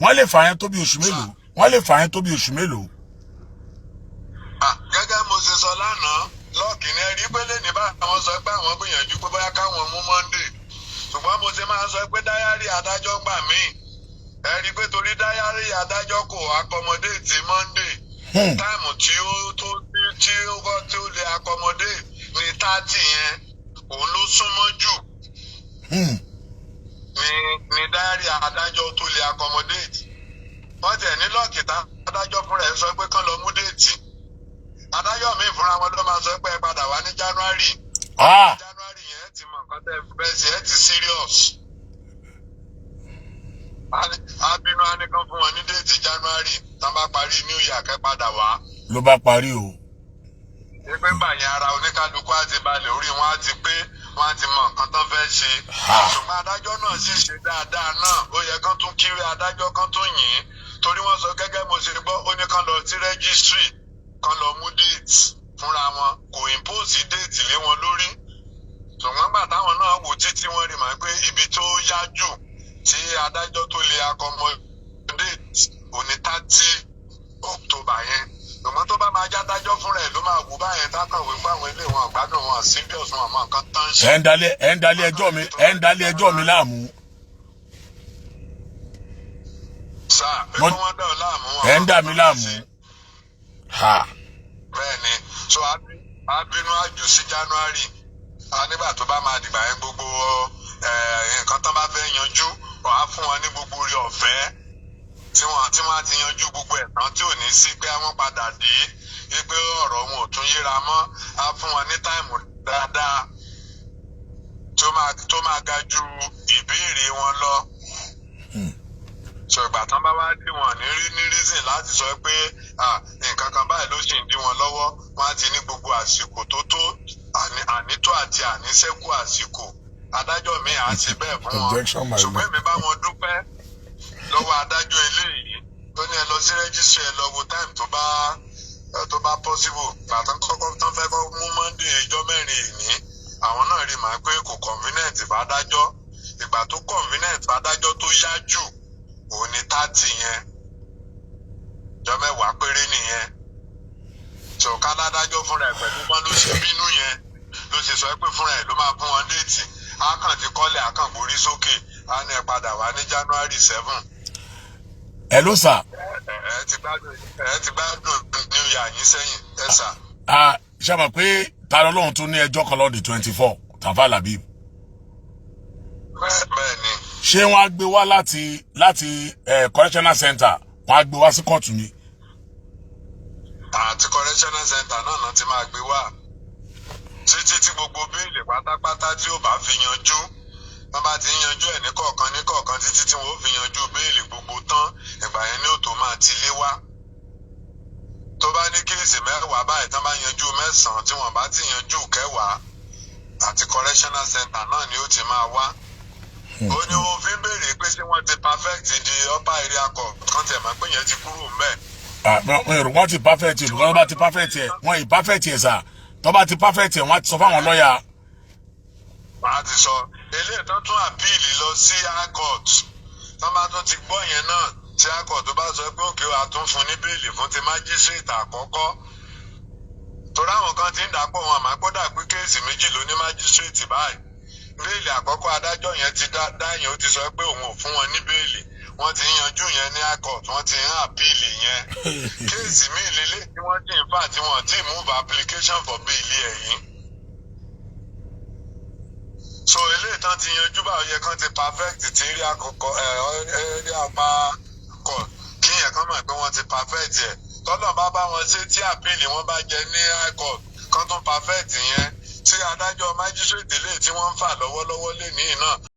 Wọ́n lè fà yẹn tó bí oṣù mélòó? Wọ́n lè fà yẹn tó bí oṣù mélòó? Gẹ́gẹ́ mo ṣe sọ lánàá lọ́ọ̀kì ní ẹ̀rí pé lè ní bá àwọn sọ pé àwọn gbìyànjú pé bóyá káwọn mú Monday. Ṣùgbọ́n mo ṣe máa sọ pé dáyárì adájọ́ gbà mí. Ẹ̀rí pé torí dáyárì adájọ́ kò accommodate Monday. Táìmù tí ó lè accommodate ní 30 yẹn òun ló súnmọ́ jù. Ní dáyárì adájọ́ tó lè accommodate. Wọ́n tẹ̀ ní lọ́ọ̀kì tá adájọ́ fúnra ẹ̀ sọ pé kán lọ mú déètì. Adájọ́ mi fúnra wọn ló máa sọ pé ẹ padà wá ní January. January yẹn ti mọ nǹkan tẹ́ bẹ́ẹ̀ sí ẹ ti serious. Abínú anìkan fún wọn ní déètì January tán bá parí New Year kẹ́ padà wá. Ló bá parí o. Ẹgbẹ́ gbà yẹn ara oníkálukú á ti balẹ̀ orí wọn á ti pé wọn á ti mọ nǹkan tán fẹ́ ṣe. Ṣùgbọ́n adájọ́ náà sì ṣe dáadáa náà ó yẹ kán tún kiri adájọ́ kán tún yìn. Torí wọ́n sọ gẹ́gẹ́ mo ṣe gbọ́ ó ní kán lọ sí registry kán lọ mú déètì fúnra wọn kò impose déètì lé wọn lórí. Ṣùgbọ́n gbà táwọn náà wò títí wọ́n rí màá pé ibi tó yá jù tí adájọ́ tó lè accommodate òní 30 October yẹn. Ṣùgbọ́n tó bá máa já dájọ́ fúnra ẹ̀ ló máa wù báyẹn tákàn wípé àwọn ilé wọn àgbádùn wọn serious wọn àmọ́ nǹkan tán ṣe. Ẹ ń dalé ẹjọ́ mi láàmú. Sáà pé kí wọ́n dá ọ láàmú. Ẹ ń dà mí láàmú. Bẹ́ẹ̀ni so abínú àjù sí January nígbà tó bá máa dìgbà yẹn gbogbo nǹkan tán bá fẹ́ yanjú wàá fún wọn ní gbogbo orí ọ̀fẹ́ tí wọ́n ti yanjú gbogbo ẹ̀ tán tí ò ní sí pé wọ́n padà dé wípé ọ̀rọ̀ wọn ò tún yíra mọ́ á fún wọn ní táìmù dáadáa tó máa ga ju ìbéèrè wọn lọ. So ìgbà tán bá wá dé wọn ní reason láti sọ pé nǹkan kan báyìí ló sì ń dí wọn lọ́wọ́ wọn á ti ní gbogbo àsìkò tó ànító àti àníṣẹ́kù àsìkò adájọ́ mi à ń ṣe bẹ́ẹ̀ fún wọn ṣùgbọ́n èmi bá wọn dúpẹ́ lọ́wọ́ adájọ́ eléyìí tó ní ẹ lọ sí registry ẹ lọ wo time tó bá possible gbàtàn kọ́kọ́ tán fẹ́ kọ́ mú Monday ìjọ mẹ́rin ìní àwọn náà rí màá pé kò convenient fàdájọ́ ìgbà tó convenient fàdájọ́ tó yá jù òun ni 30 yẹn jọ mẹ́wàá péré nìyẹn tí ọ̀ká ládájọ́ fúnra ẹ̀ pẹ̀lú wọn ló ṣe bínú yẹn ló ṣe sọ pé fúnra ẹ̀ ló máa fún wọn déètì akàn ti kọ́lé akàn gborí sókè á ní ẹ padà wá ní January 7. Hello sir. ẹ ti gbádùn New Year yín sẹ́yìn ẹ sà. Ṣé mọ̀ pé Tani Olohun tún ní ẹjọ́ kan lọ́dún 24 Tafa Labib. Bẹ́ẹ̀ni. Ṣé wọ́n á gbé wá láti correctional center wọ́n á gbé wá sí kóòtù ni? Àti correctional center náà ti máa gbé wá títí tí gbogbo béèlì pátápátá tí ó bá fi yanjú wọ́n bá ti yanjú ẹ̀ ní kọ̀ọ̀kan títí tí wọ́n ó fi yanjú béèlì gbogbo tán ìgbà yẹn ni ó tó máa ti lé wá. Tó bá ní kéèsì 10 báyìí tán bá yanjú 9 tí wọ́n bá ti yanjú 10 àti correctional center náà ni ó ti máa wá. Ó ní òfin béèrè pé ṣé wọ́n ti perfect di upper area court kan tẹ̀ mọ́ pé yẹn ti kúrò ńbẹ̀. Wọ́n ti perfect ẹ̀ lùkọ́ tó bá ti perfect ẹ̀ wọ́n ì perfect ẹ̀ sà tó bá ti perfect ẹ̀ wọ́n á ti sọ fáwọn lọ́ọ̀yà. Wọ́n á ti sọ eléyìí tó tún àpíìlì lọ sí high court tó bá tún ti gbọ́ yẹn náà tí akọ̀ tó bá sọ pé òkè wa tún fún ní bẹ́ẹ̀lì fún ti májísírèètì àkọ́kọ́ torí àwọn kan ti ń dàpọ̀ wọn àmọ́ gbọ́dọ̀ pé kéèsì méjì ló ní májísírèètì báyìí bẹ́ẹ̀lì àkọ́kọ́ adájọ́ yẹn ti dáyìn ó ti sọ pé òun ò fún wọn ní bẹ́ẹ̀lì wọ́n ti yanjú yẹn ní akọ̀t wọ́n ti ń àpíìlì yẹn kéèsì míì lélẹ̀ tí wọ́n ti ń fà tí wọ́n ti move application for bail ẹ̀yìn so eléyìí tán ti yanjú báwo yẹ kán ti perfect ti rí àkọ́kọ́ rí apá kọ̀ kí yẹn kán mọ̀ pé wọ́n ti perfect yẹ tọ́lọ̀ bá wọn ṣe tí àpíìlì wọn bá jẹ ní high court kán tún perfect yẹn tí adájọ́ májísírèètì lè tí wọ́n ń fà lọ́wọ́lọ́wọ́ lé ní náà